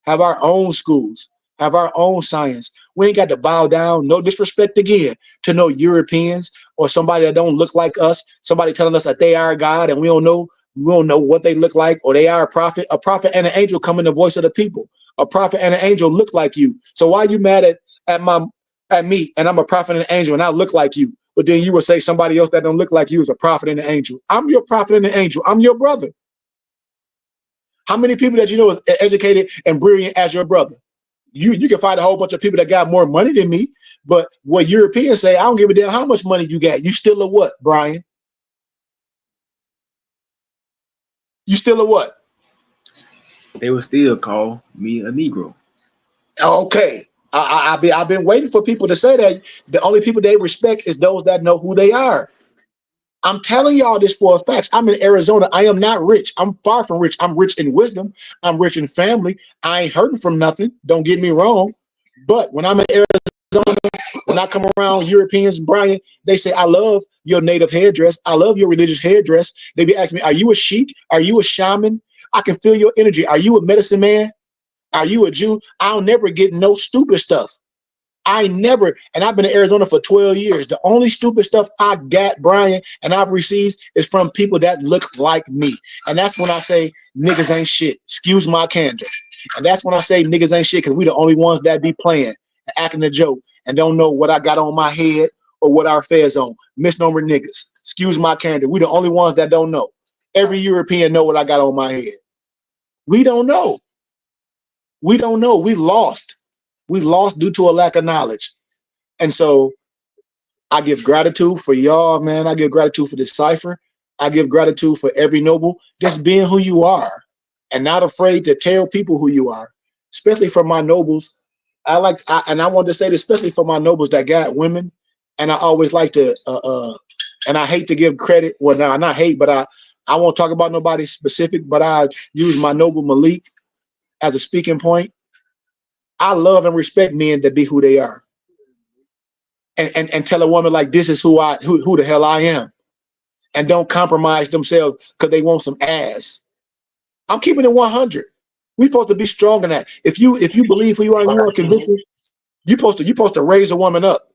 Have our own schools, have our own science. We ain't got to bow down, no disrespect again, to no Europeans or somebody that don't look like us, somebody telling us that they are God and we don't know what they look like, or they are a prophet and an angel come in the voice of the people. A prophet and an angel look like you. So why are you mad at me and I'm a prophet and an angel and I look like you? But then you will say somebody else that don't look like you is a prophet and an angel. I'm your prophet and an angel. I'm your brother. How many people that you know is educated and brilliant as your brother? You can find a whole bunch of people that got more money than me, but what Europeans say, I don't give a damn how much money you got. You still a what, Brian? You still a what? They would still call me a Negro. Okay. I've been waiting for people to say that. The only people they respect is those that know who they are. I'm telling y'all this for a fact. I'm in Arizona. I am not rich. I'm far from rich. I'm rich in wisdom. I'm rich in family. I ain't hurting from nothing. Don't get me wrong. But when I'm in Arizona, when I come around Europeans, Brian, they say, I love your native headdress. I love your religious headdress. They be asking me, are you a sheik? Are you a shaman? I can feel your energy. Are you a medicine man? Are you a Jew? I'll never get no stupid stuff. I never, and I've been in Arizona for 12 years. The only stupid stuff I got, Brian, and I've received is from people that look like me. And that's when I say niggas ain't shit. Excuse my candor. And that's when I say niggas ain't shit because we the only ones that be playing and acting a joke and don't know what I got on my head or what our feds on. Misnomer niggas. Excuse my candor. We the only ones that don't know. Every European know what I got on my head. We don't know. We don't know. We lost. We lost due to a lack of knowledge. And so I give gratitude for y'all, man. I give gratitude for this cipher. I give gratitude for every noble just being who you are and not afraid to tell people who you are, especially for my nobles. I want to say this, especially for my nobles that got women. And I always like to, and I hate to give credit. Well, now, not hate, but I won't talk about nobody specific, but I use my noble Malik as a speaking point. I love and respect men that be who they are. And tell a woman like this is who the hell I am. And don't compromise themselves because they want some ass. I'm keeping it 100. We're supposed to be strong in that. If you believe who you are and you want to convince me, you're supposed to raise a woman up.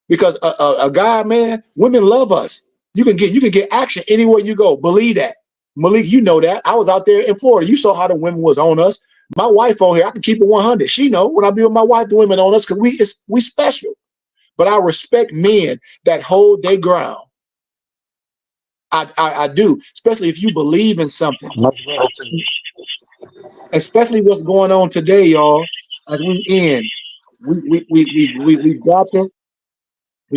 Because a guy, man, women love us. You can get action anywhere you go. Believe that. Malik, you know that. I was out there in Florida. You saw how the women was on us. My wife on here, I can keep it 100. She know when I be with my wife, the women on us because we special. But I respect men that hold their ground. I do, especially if you believe in something. Especially what's going on today, y'all. As we end, we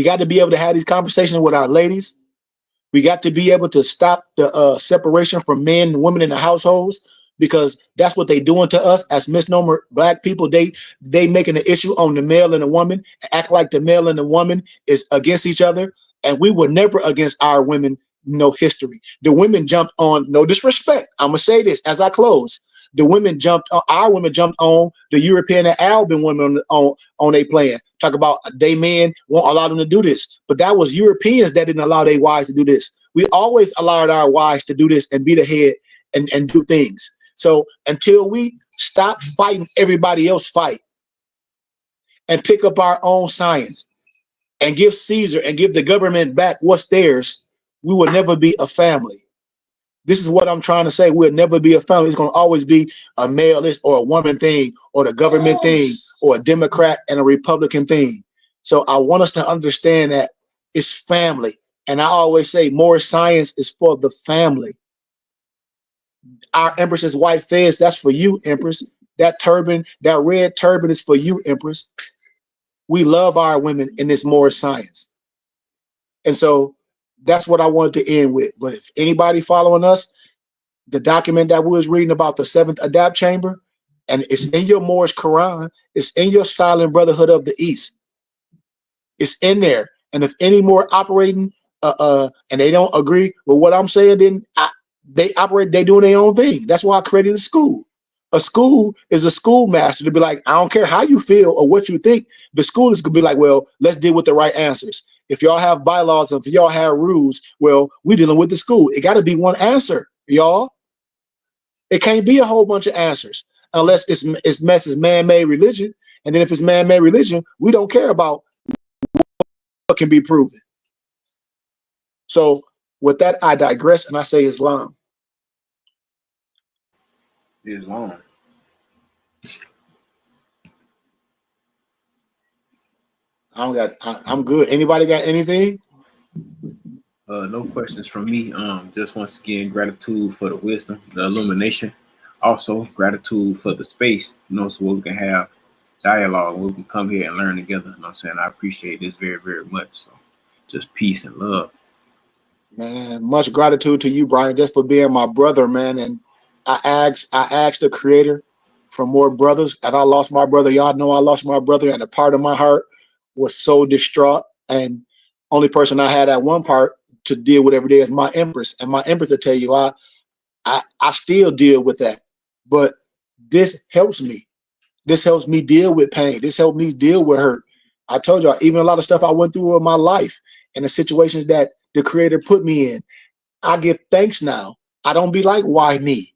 got to be able to have these conversations with our ladies. We got to be able to stop the separation from men and women in the households because that's what they doing to us as misnomer black people. They making an issue on the male and the woman, act like the male and the woman is against each other, and we were never against our women. No history. The women jumped on. No disrespect. I'm gonna say this as I close. The women jumped on. Our women jumped on the European and Alban women on a plan. Talk about they men won't allow them to do this, but that was Europeans that didn't allow their wives to do this. We always allowed our wives to do this and be the head and do things. So until we stop fighting everybody else fight and pick up our own science and give Caesar and give the government back what's theirs, we will never be a family. This is what I'm trying to say. We'll never be a family. It's going to always be a male or a woman thing or the government thing or a Democrat and a Republican thing. So I want us to understand that it's family. And I always say more science is for the family. Our Empress's white fez, that's for you, Empress. That turban, that red turban is for you, Empress. We love our women in this more science. And so that's what I wanted to end with. But if anybody following us, the document that we was reading about the 7th Adapt Chamber, and it's in your Moorish Quran, it's in your Silent Brotherhood of the East. It's in there. And if any more operating and they don't agree with what I'm saying, then they doing their own thing. That's why I created a school. A school is a schoolmaster to be like, I don't care how you feel or what you think. The school is gonna be like, well, let's deal with the right answers. If y'all have bylaws and if y'all have rules, well, we're dealing with the school. It got to be one answer, y'all. It can't be a whole bunch of answers unless it's man-made religion. And then if it's man-made religion, we don't care about what can be proven. So with that, I digress and I say Islam. Islam. I'm good. Anybody got anything? No questions from me. Just once again, gratitude for the wisdom, the illumination. Also, gratitude for the space, so we can have dialogue. We can come here and learn together. You know what I'm saying? I appreciate this very, very much. So just peace and love. Man, much gratitude to you, Brian, just for being my brother, man. And I asked the creator for more brothers. As I lost my brother, y'all know I lost my brother, and a part of my heart was so distraught. And only person I had at one part to deal with every day is my empress. And my empress will tell you, I still deal with that. But this helps me. This helps me deal with pain. This helped me deal with hurt. I told y'all, even a lot of stuff I went through in my life and the situations that the creator put me in, I give thanks now. I don't be like, why me?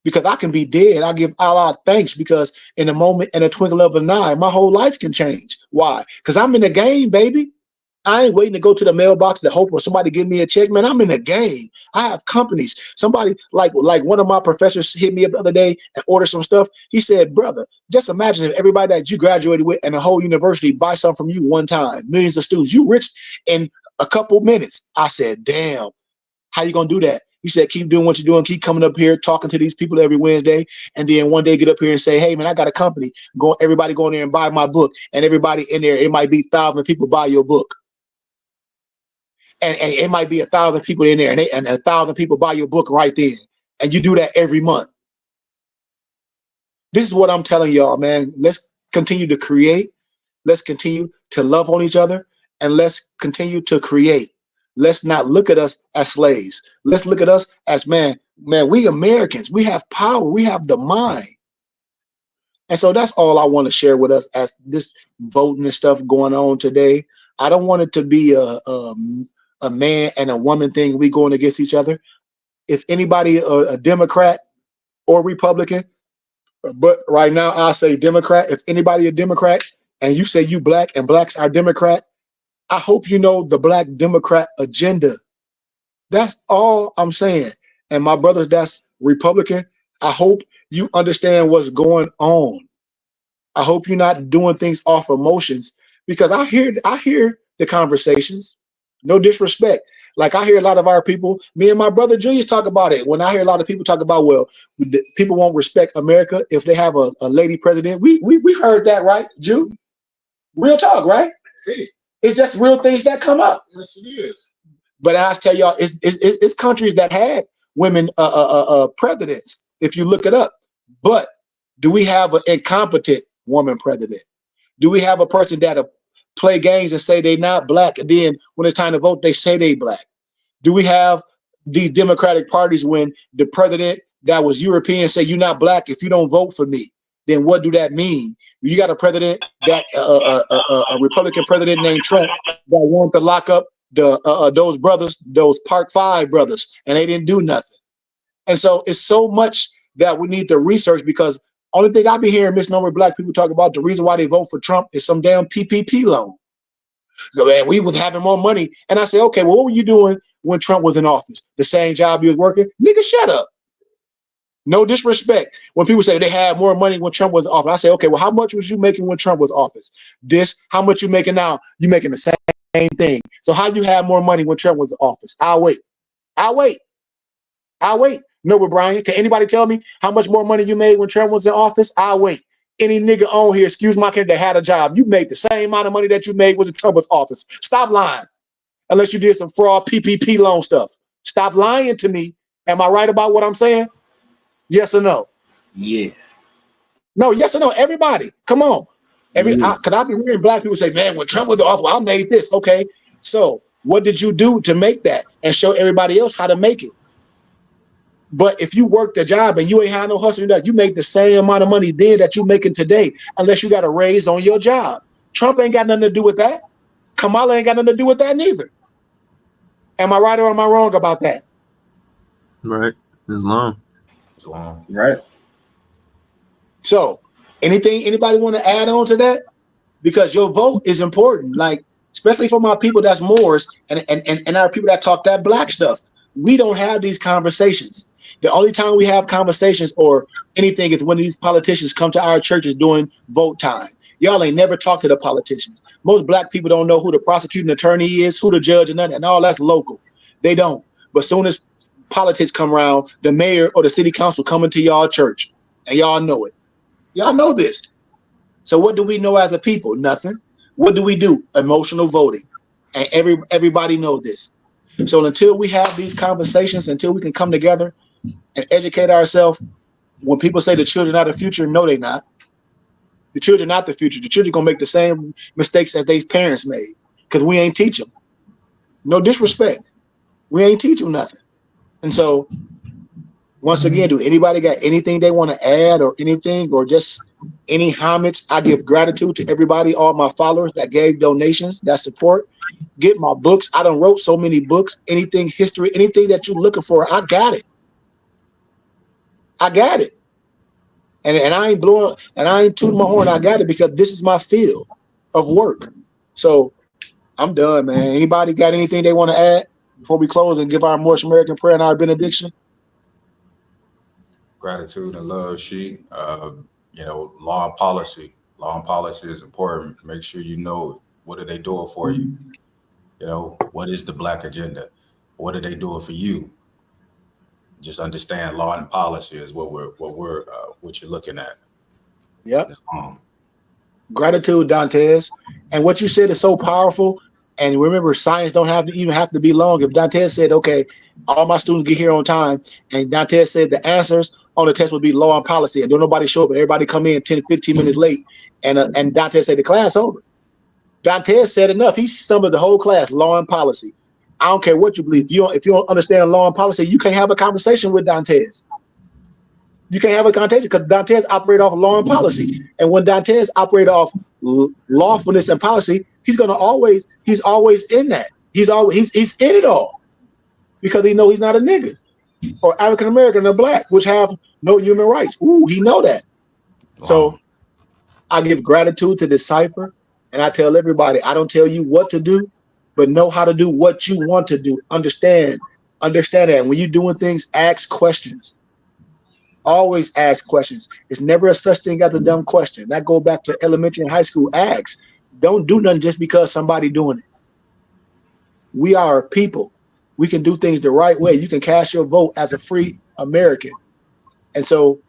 Because I can be dead. I give Allah thanks because in a moment, in a twinkle of an eye, my whole life can change. Why? Because I'm in the game, baby. I ain't waiting to go to the mailbox to hope for somebody give me a check, man. I'm in the game. I have companies. Somebody like one of my professors hit me up the other day and ordered some stuff. He said, brother, just imagine if everybody that you graduated with and the whole university buy something from you one time, millions of students, you rich in a couple minutes. I said, damn, how you gonna do that? He said, keep doing what you're doing, keep coming up here, talking to these people every Wednesday, and then one day get up here and say, hey man, I got a company. Everybody go in there and buy my book, and everybody in there, it might be 1,000 people buy your book. And it might be 1,000 people in there, and 1,000 people buy your book right then. And you do that every month. This is what I'm telling y'all, man. Let's continue to create. Let's continue to love on each other, and let's continue to create. Let's not look at us as slaves. Let's look at us as man, we Americans. We have power. We have the mind. And so that's all I want to share with us as this voting and stuff going on today. I don't want it to be a man and a woman thing, we going against each other. If anybody a Democrat or Republican, but right now I say Democrat. If anybody a Democrat and you say you black and blacks are Democrat, I hope you know the black Democrat agenda. That's all I'm saying. And my brothers that's Republican, I hope you understand what's going on. I hope you're not doing things off emotions, because I hear the conversations. No disrespect. Like I hear a lot of our people, me and my brother Julius talk about it. When I hear a lot of people talk about, well, people won't respect America if they have a lady president. We heard that, right, Jew? Real talk, right? It's just real things that come up. Yes, it is. But I tell y'all, it's countries that had women presidents, if you look it up. But do we have an incompetent woman president? Do we have a person that'll play games and say they're not black, and then when it's time to vote, they say they black? Do we have these Democratic parties when the president that was European say you're not black if you don't vote for me? Then what do that mean? You got a president that a Republican president named Trump that wanted to lock up those brothers, those Park Five brothers, and they didn't do nothing. And so it's so much that we need to research, because only thing I be hearing misnomer black people talk about, the reason why they vote for Trump is some damn PPP loan. So, man, we was having more money. And I say, okay, well, what were you doing when Trump was in office? The same job you was working? Nigga, shut up. No disrespect. When people say they had more money when Trump was in office, I say, okay, well, how much was you making when Trump was in office? How much you making now? You making the same thing. So how you have more money when Trump was in office? I'll wait. No, but Brian, can anybody tell me how much more money you made when Trump was in office? I'll wait. Any nigga on here, excuse my kid, that had a job, you made the same amount of money that you made when Trump was in office. Stop lying. Unless you did some fraud PPP loan stuff. Stop lying to me. Am I right about what I'm saying? Yes or no? Yes. No, yes or no? Everybody, come on. Because I've been hearing black people say, man, when Trump was in office, I made this. Okay, so what did you do to make that and show everybody else how to make it? But if you worked a job and you ain't had no hustle, you make the same amount of money then that you making today, unless you got a raise on your job. Trump ain't got nothing to do with that. Kamala ain't got nothing to do with that neither. Am I right or am I wrong about that? Right. Islam. Right. So anybody want to add on to that? Because your vote is important. Like, especially for my people that's Moors and our people that talk that black stuff. We don't have these conversations. The only time we have conversations or anything is when these politicians come to our churches during vote time. Y'all ain't never talked to the politicians. Most black people don't know who the prosecuting attorney is, who the judge, and nothing, and all that's local. They don't. But as soon as politics come around, the mayor or the city council come into y'all church, and y'all know it. Y'all know this. So what do we know as a people? Nothing. What do? Emotional voting. And everybody knows this. So until we have these conversations, until we can come together and educate ourselves, when people say the children are the future, no, they're not. The children are not the future. The children gonna make the same mistakes that their parents made because we ain't teach them. No disrespect. We ain't teach them nothing. And so, once again, do anybody got anything they want to add or anything or just any homage? I give gratitude to everybody, all my followers that gave donations, that support. Get my books. I done wrote so many books. Anything history, anything that you're looking for, I got it. I got it. And I ain't blowing and I ain't tooting my horn. I got it because this is my field of work. So I'm done, man. Anybody got anything they want to add before we close and give our Moorish American prayer and our benediction? Gratitude and love, Sheik. Law and policy. Law and policy is important. Make sure you know what are they doing for you. What is the black agenda? What are they doing for you? Just understand law and policy is what you're looking at. Yep. Gratitude, Dantes. And what you said is so powerful. And remember, science don't have to be long. If Dantes said, okay, all my students get here on time, and Dantes said the answers on the test would be law and policy, and don't nobody show up, and everybody come in 10, 15 minutes late, and Dantes said the class over. Dantes said enough. He summed the whole class, law and policy. I don't care what you believe. If you don't understand law and policy, you can't have a conversation with Dantes. You can't have a conversation because Dantes operate off law and policy. And when Dantes operate off lawfulness and policy, he's always in that. He's in it all because he know he's not a nigga or African American or black, which have no human rights. Ooh, he know that. Wow. So I give gratitude to this cipher, and I tell everybody, I don't tell you what to do, but know how to do what you want to do. Understand that. And when you're doing things, ask questions. Always ask questions. It's never a such thing as a dumb question. That go back to elementary and high school. Ask. Don't do nothing just because somebody doing it. We are a people. We can do things the right way. You can cast your vote as a free American. And so,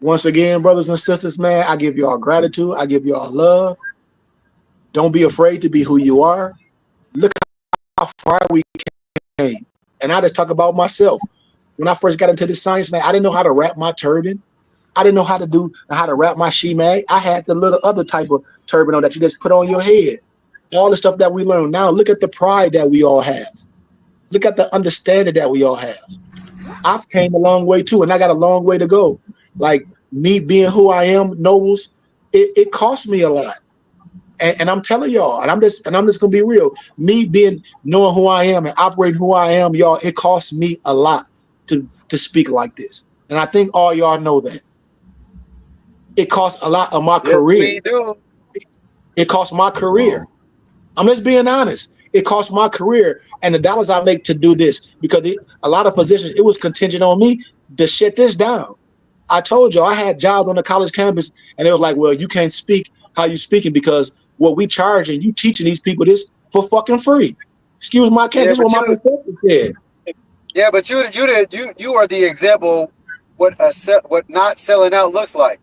once again, brothers and sisters, man, I give y'all gratitude. I give y'all love. Don't be afraid to be who you are. Look how far we came. And I just talk about myself. When I first got into this science, man, I didn't know how to wrap my turban. I didn't know how to wrap my shemag. I had the little other type of turban on that you just put on your head. All the stuff that we learned. Now look at the pride that we all have. Look at the understanding that we all have. I've came a long way too, and I got a long way to go. Like me being who I am, Nobles, it cost me a lot. And I'm telling y'all, and I'm just gonna be real. Me knowing who I am and operating who I am, y'all, it costs me a lot to speak like this. And I think all y'all know that. It costs a lot of my career. We do. It costs my career. I'm just being honest. It costs my career and the dollars I make to do this because a lot of positions, it was contingent on me to shut this down. I told you I had jobs on the college campus and it was like, well, you can't speak how you speaking because what we charging, you teaching these people this for fucking free. Excuse my campus. This is what my professor said. Yeah, but you are the example what not selling out looks like.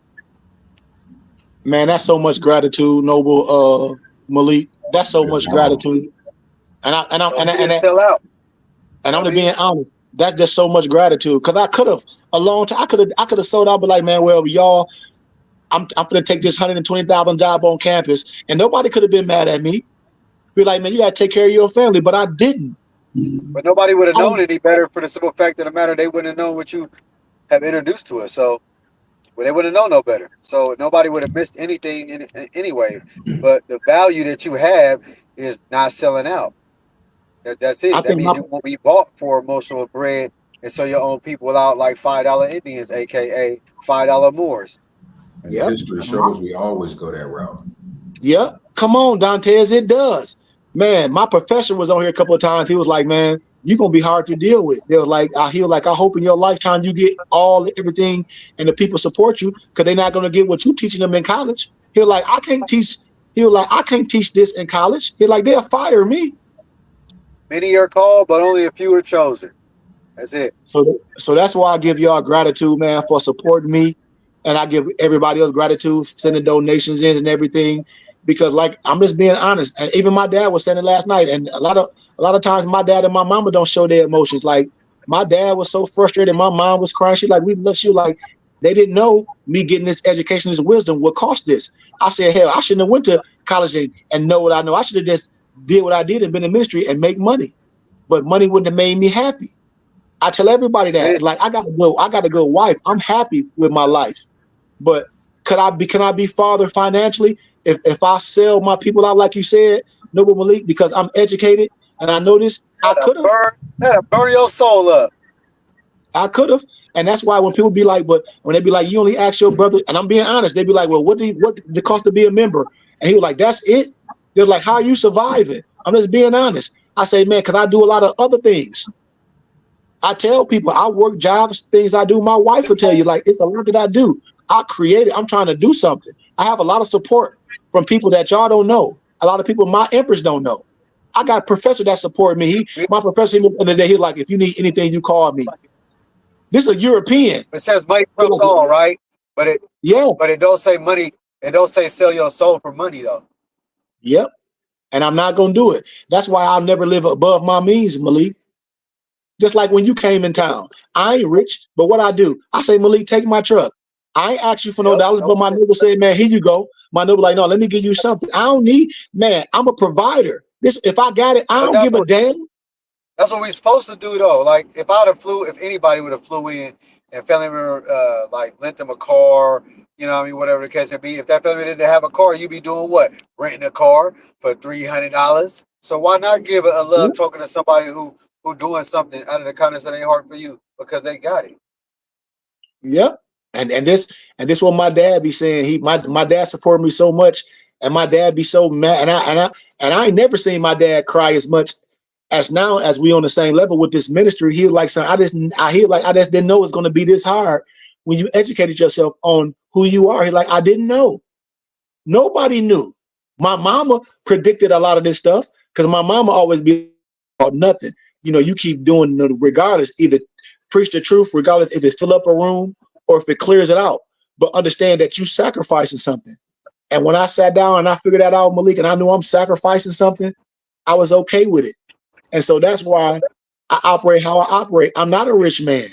Man, that's so much gratitude, Noble Malik. That's so much gratitude. And I'm sell out. And I'm being honest. That's just so much gratitude. Cause I could have I could have sold out, but like, man, well, y'all, I'm gonna take this $120,000 job on campus, and nobody could have been mad at me. Be like, man, you gotta take care of your family, but I didn't. But nobody would have known any better for the simple fact of the matter, they wouldn't have known what you have introduced to us. So they wouldn't have known no better. So nobody would have missed anything anyway. But the value that you have is not selling out. That's it. That means you won't be bought for emotional bread and sell your own people out like $5 Indians, aka $5 Moors. And history shows we always go that route. Yep. Come on, Dantes, it does. Man, my professor was on here a couple of times. He was like, man, you're gonna be hard to deal with. They were like, I hope in your lifetime you get everything and the people support you because they're not gonna get what you're teaching them in college. He was like, I can't teach this in college. He's like, they'll fire me. Many are called, but only a few are chosen. That's it. So that's why I give y'all gratitude, man, for supporting me and I give everybody else gratitude, sending donations in and everything. Because like I'm just being honest, and even my dad was saying it last night. And a lot of times my dad and my mama don't show their emotions. Like my dad was so frustrated, my mom was crying. She like they didn't know me getting this education, this wisdom would cost this. I said, hell, I shouldn't have went to college and know what I know. I should have just did what I did and been in ministry and make money. But money wouldn't have made me happy. I tell everybody that. Like I got a good wife. I'm happy with my life. But can I be father financially? If I sell my people out like you said, Noble Malik, because I'm educated and I know this, I could have. Burn your soul up. I could have. And that's why when people be like, but when they be like, you only ask your brother, and I'm being honest, they be like, well, what the cost to be a member? And he was like, that's it. They're like, how are you surviving? I'm just being honest. I say, man, because I do a lot of other things. I tell people I work jobs, things I do. My wife will tell you, like, it's a lot that I do. I create it. I'm trying to do something. I have a lot of support from people that y'all don't know. A lot of people my empress don't know. I got a professor that supported me. My professor the other day, he's like, if you need anything, you call me. This is a European. It says money trumps all, right? But it don't say money. It don't say sell your soul for money though. Yep. And I'm not gonna do it. That's why I'll never live above my means, Malik. Just like when you came in town, I ain't rich, but what I do, I say, Malik, take my truck. I ain't ask you for no dollars, but my neighbor said, man, here you go. My neighbor like, no, let me give you something. I don't need, man, I'm a provider. If I got it, I don't give a damn. That's what we're supposed to do though. Like if anybody would have flew in and family member like lent them a car, you know what I mean, whatever the case may be. If that family didn't have a car, you'd be doing what? Renting a car for $300. So why not give a love token to somebody who doing something out of the kindness of their heart for you because they got it. Yep. And this what my dad be saying. My dad supported me so much, and my dad be so mad. And I ain't never seen my dad cry as much as now as we on the same level with this ministry. He was like, son, I just didn't know it's gonna be this hard when you educated yourself on who you are. He like, I didn't know. Nobody knew. My mama predicted a lot of this stuff because my mama always be about nothing. You know, you keep doing regardless, either preach the truth, regardless if it fill up a room or if it clears it out. But understand that you sacrificing something. And when I sat down and I figured that out, Malik, and I knew I'm sacrificing something, I was okay with it. And so that's why I operate how I operate. I'm not a rich man,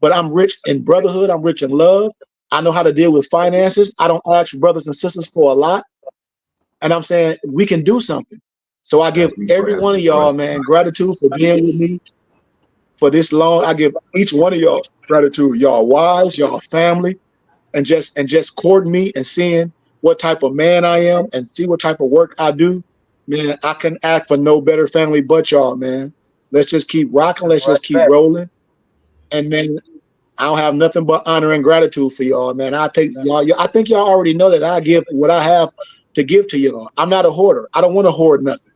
but I'm rich in brotherhood. I'm rich in love. I know how to deal with finances. I don't ask brothers and sisters for a lot. And I'm saying we can do something. So I give every one of y'all, man, gratitude for being with me for this long. I give each one of y'all gratitude. Y'all wives, y'all family, and just courting me and seeing what type of man I am and see what type of work I do. Man, I can act for no better family but y'all, man. Let's just keep rocking. Let's just keep rolling. And man, I don't have nothing but honor and gratitude for y'all, man. I think y'all already know that I give what I have to give to y'all. I'm not a hoarder. I don't want to hoard nothing.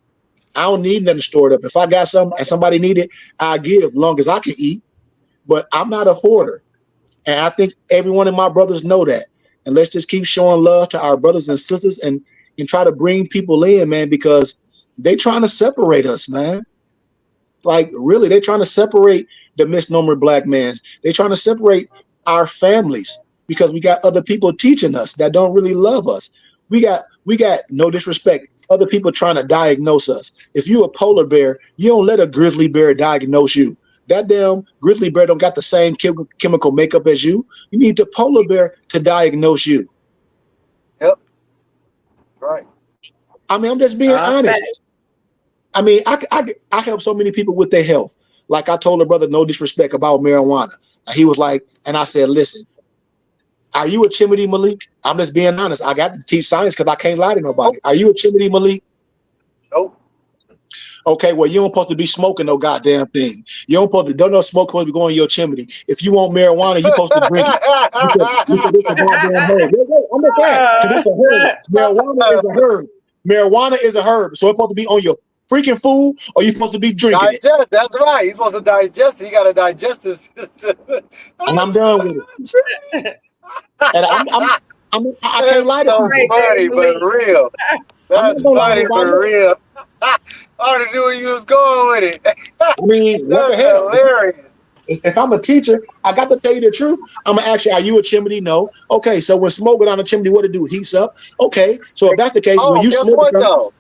I don't need nothing stored up. If I got something and somebody need it, I give long as I can eat. But I'm not a hoarder. And I think every one of my brothers know that. And let's just keep showing love to our brothers and sisters and try to bring people in, man, because they trying to separate us, man. Like, really, they're trying to separate the misnomer black man. They're trying to separate our families because we got other people teaching us that don't really love us. We got no disrespect. Other people trying to diagnose us. If you a polar bear, you don't let a grizzly bear diagnose you. That damn grizzly bear don't got the same chemical makeup as you. You need the polar bear to diagnose you. Yep. Right. I mean, I'm just being honest. I mean, I help so many people with their health. Like I told a brother, no disrespect about marijuana. He was like, and I said, listen, are you a chimney, Malik? I'm just being honest. I got to teach science because I can't lie to nobody. Are you a chimney, Malik? Nope. Okay, well, you don't supposed to be smoking no goddamn thing. You don't know smoke supposed to be going in your chimney. If you want marijuana, you supposed to drink it. Because it's a goddamn herb. Wait, I'm not that. Because it's a herb. Marijuana is a herb. Marijuana is a herb. So it's supposed to be on your freaking food or you're supposed to be drinking it. That's right. He's supposed to digest it. He got a digestive system. And I'm done with it. And I can't lie to you. That's so funny, but real. That's funny, but real. I already knew where you was going with it. I mean, that's hilarious. If I'm a teacher, I got to tell you the truth. I'm gonna ask you, are you a chimney? No. Okay, so when smoke go down the chimney, what it do? Heats up. Okay, so if that's the case, when Oh, you guess smoke what something, though?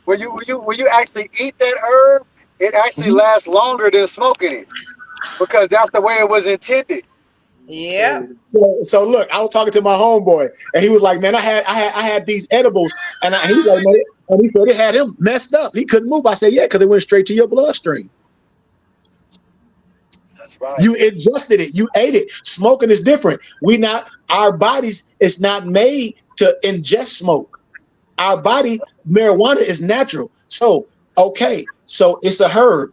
When you actually eat that herb, it actually lasts longer than smoking it because that's the way it was intended. Yeah. so look, I was talking to my homeboy, and he was like, "Man, I had these edibles," and he was like, "Man," and he said it had him messed up. He couldn't move. I said, "Yeah, because it went straight to your bloodstream. That's right. You ingested it. You ate it. Smoking is different. Our bodies is not made to ingest smoke. Our body, marijuana is natural. So, okay, so it's a herb.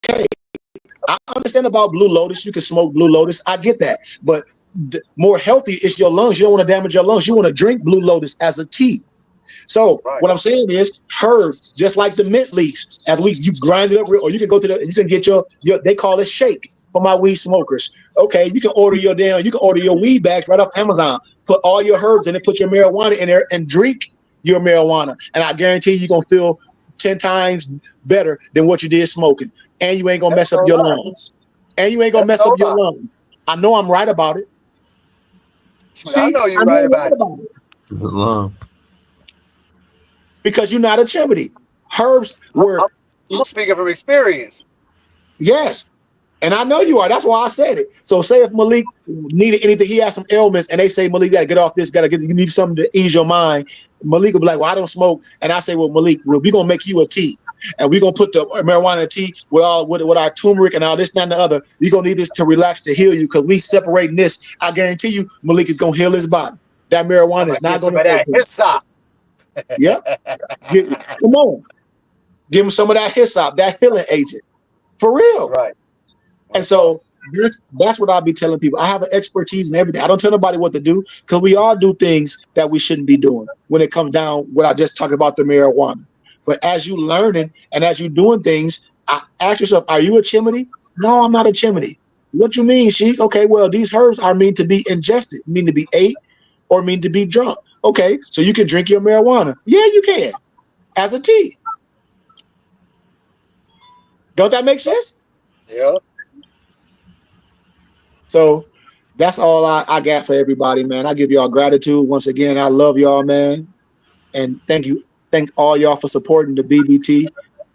Okay, I understand about blue lotus. You can smoke blue lotus. I get that. But more healthy is your lungs. You don't want to damage your lungs. You want to drink blue lotus as a tea. So Right. what I'm saying is herbs, just like the mint leaves, as you grind it up, or you can go to you can get your they call it shake for my weed smokers. Okay, you can order your weed bags right off Amazon. Put all your herbs in it, put your marijuana in there, and drink your marijuana. And I guarantee you're gonna feel 10 times better than what you did smoking. And you ain't gonna That's mess up no your lie. lungs. And you ain't gonna That's mess up no your lie. lungs. I know I'm right about it. Shoot, I See, know I you're know right I'm right about it. about it. Islam. Because you're not a chimney. Herbs I'm, were I'm, I'm speaking from experience. yes. And I know you are. That's why I said it. So say if Malik needed anything, he has some ailments, and they say, Malik, you gotta get off this, you need something to ease your mind. Malik will be like, well, I don't smoke. And I say, well, Malik, we're gonna make you a tea. And we're gonna put the marijuana tea with our turmeric and all this, that, and the other. You're gonna need this to relax, to heal you, because we separating this. I guarantee you, Malik is gonna heal his body. That I'm marijuana gonna is get not some gonna of hurt that him. hyssop. Yep. Come on. Give him some of that hyssop, that healing agent. For real. Right. And That's right. so that's what I'll be telling people. I have an expertise in everything. I don't tell nobody what to do because we all do things that we shouldn't be doing when it comes down what I just talked about the marijuana. But as you learning and as you doing things, ask yourself, are you a chimney? No, I'm not a chimney. What you mean, Sheik? Okay, well, these herbs are mean to be ingested, mean to be ate, or mean to be drunk. Okay, so you can drink your marijuana. Yeah, you can. As a tea. Don't that make sense? Yeah. So that's all I got for everybody, man. I give y'all gratitude once again. I love y'all, man, and thank you, thank all y'all for supporting the BBT.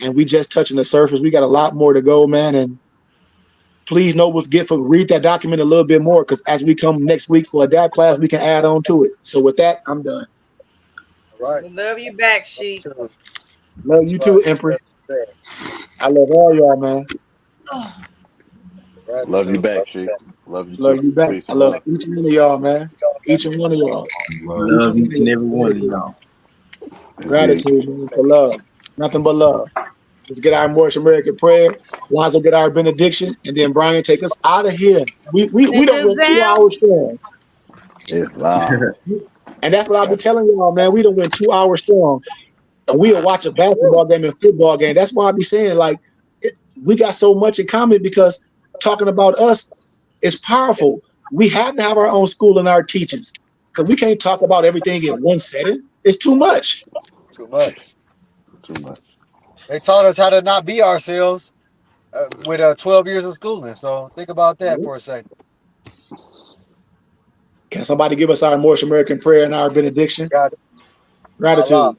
And we just touching the surface. We got a lot more to go, man. And please know what's good for read that document a little bit more, because as we come next week for Adapt class, we can add on to it. So with that, I'm done. All right. We love you back, Sheik. Love That's you right. too, Empress. That's fair. I love all y'all, man. Love you Gratitude. back, Sheik. Love you Love too. you back. Peace I and love love. each and one of y'all, man. Each and one of y'all. Love. Each and Love one of each and y'all. every one of Gratitude. y'all. Indeed. Gratitude, man, for love. Nothing but love. Let's get our Moorish American prayer. Lonzo get our benediction, and then Brian take us out of here. We Take don't us went 2 out. hours strong, Islam. and that's what I've been telling y'all, man. We don't went 2 hours strong, and we'll watch a basketball game and football game. That's why I be saying like we got so much in common because talking about us is powerful. We have to have our own school and our teachings because we can't talk about everything in one setting. It's too much. Too much. Too much. They taught us how to not be ourselves with 12 years of schooling. So think about that for a second. Can somebody give us our Moorish American prayer and our benediction? God, Allah, Gratitude.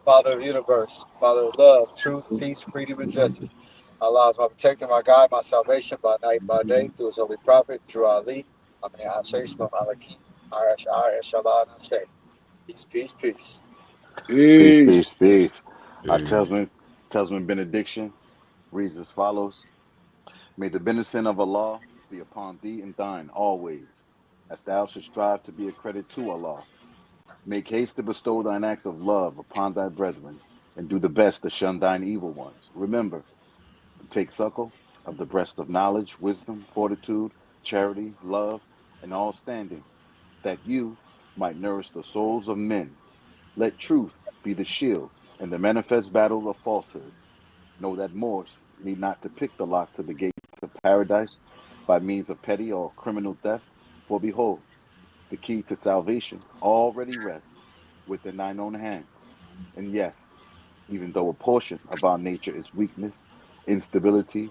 Father of the universe, Father of love, truth, peace, freedom, and justice. Allah is my protector, my guide, my salvation by night, by day, through his holy prophet, Drew Ali. Amen. Ashe, Shalom, Alaki, Arash, Inshallah, and Ashe. Peace, peace, peace. Peace, Peace. peace, peace. Our Hey, Telsman benediction reads as follows. May the benediction of Allah be upon thee and thine always, as thou should strive to be a credit to Allah. Make haste to bestow thine acts of love upon thy brethren, and do the best to shun thine evil ones. Remember, to take suckle of the breast of knowledge, wisdom, fortitude, charity, love, and all standing, that you might nourish the souls of men. Let truth be the shield in the manifest battle of falsehood. Know that Moors need not to pick the lock to the gates of paradise by means of petty or criminal theft, for behold, the key to salvation already rests within thine own hands. And yes, even though a portion of our nature is weakness, instability,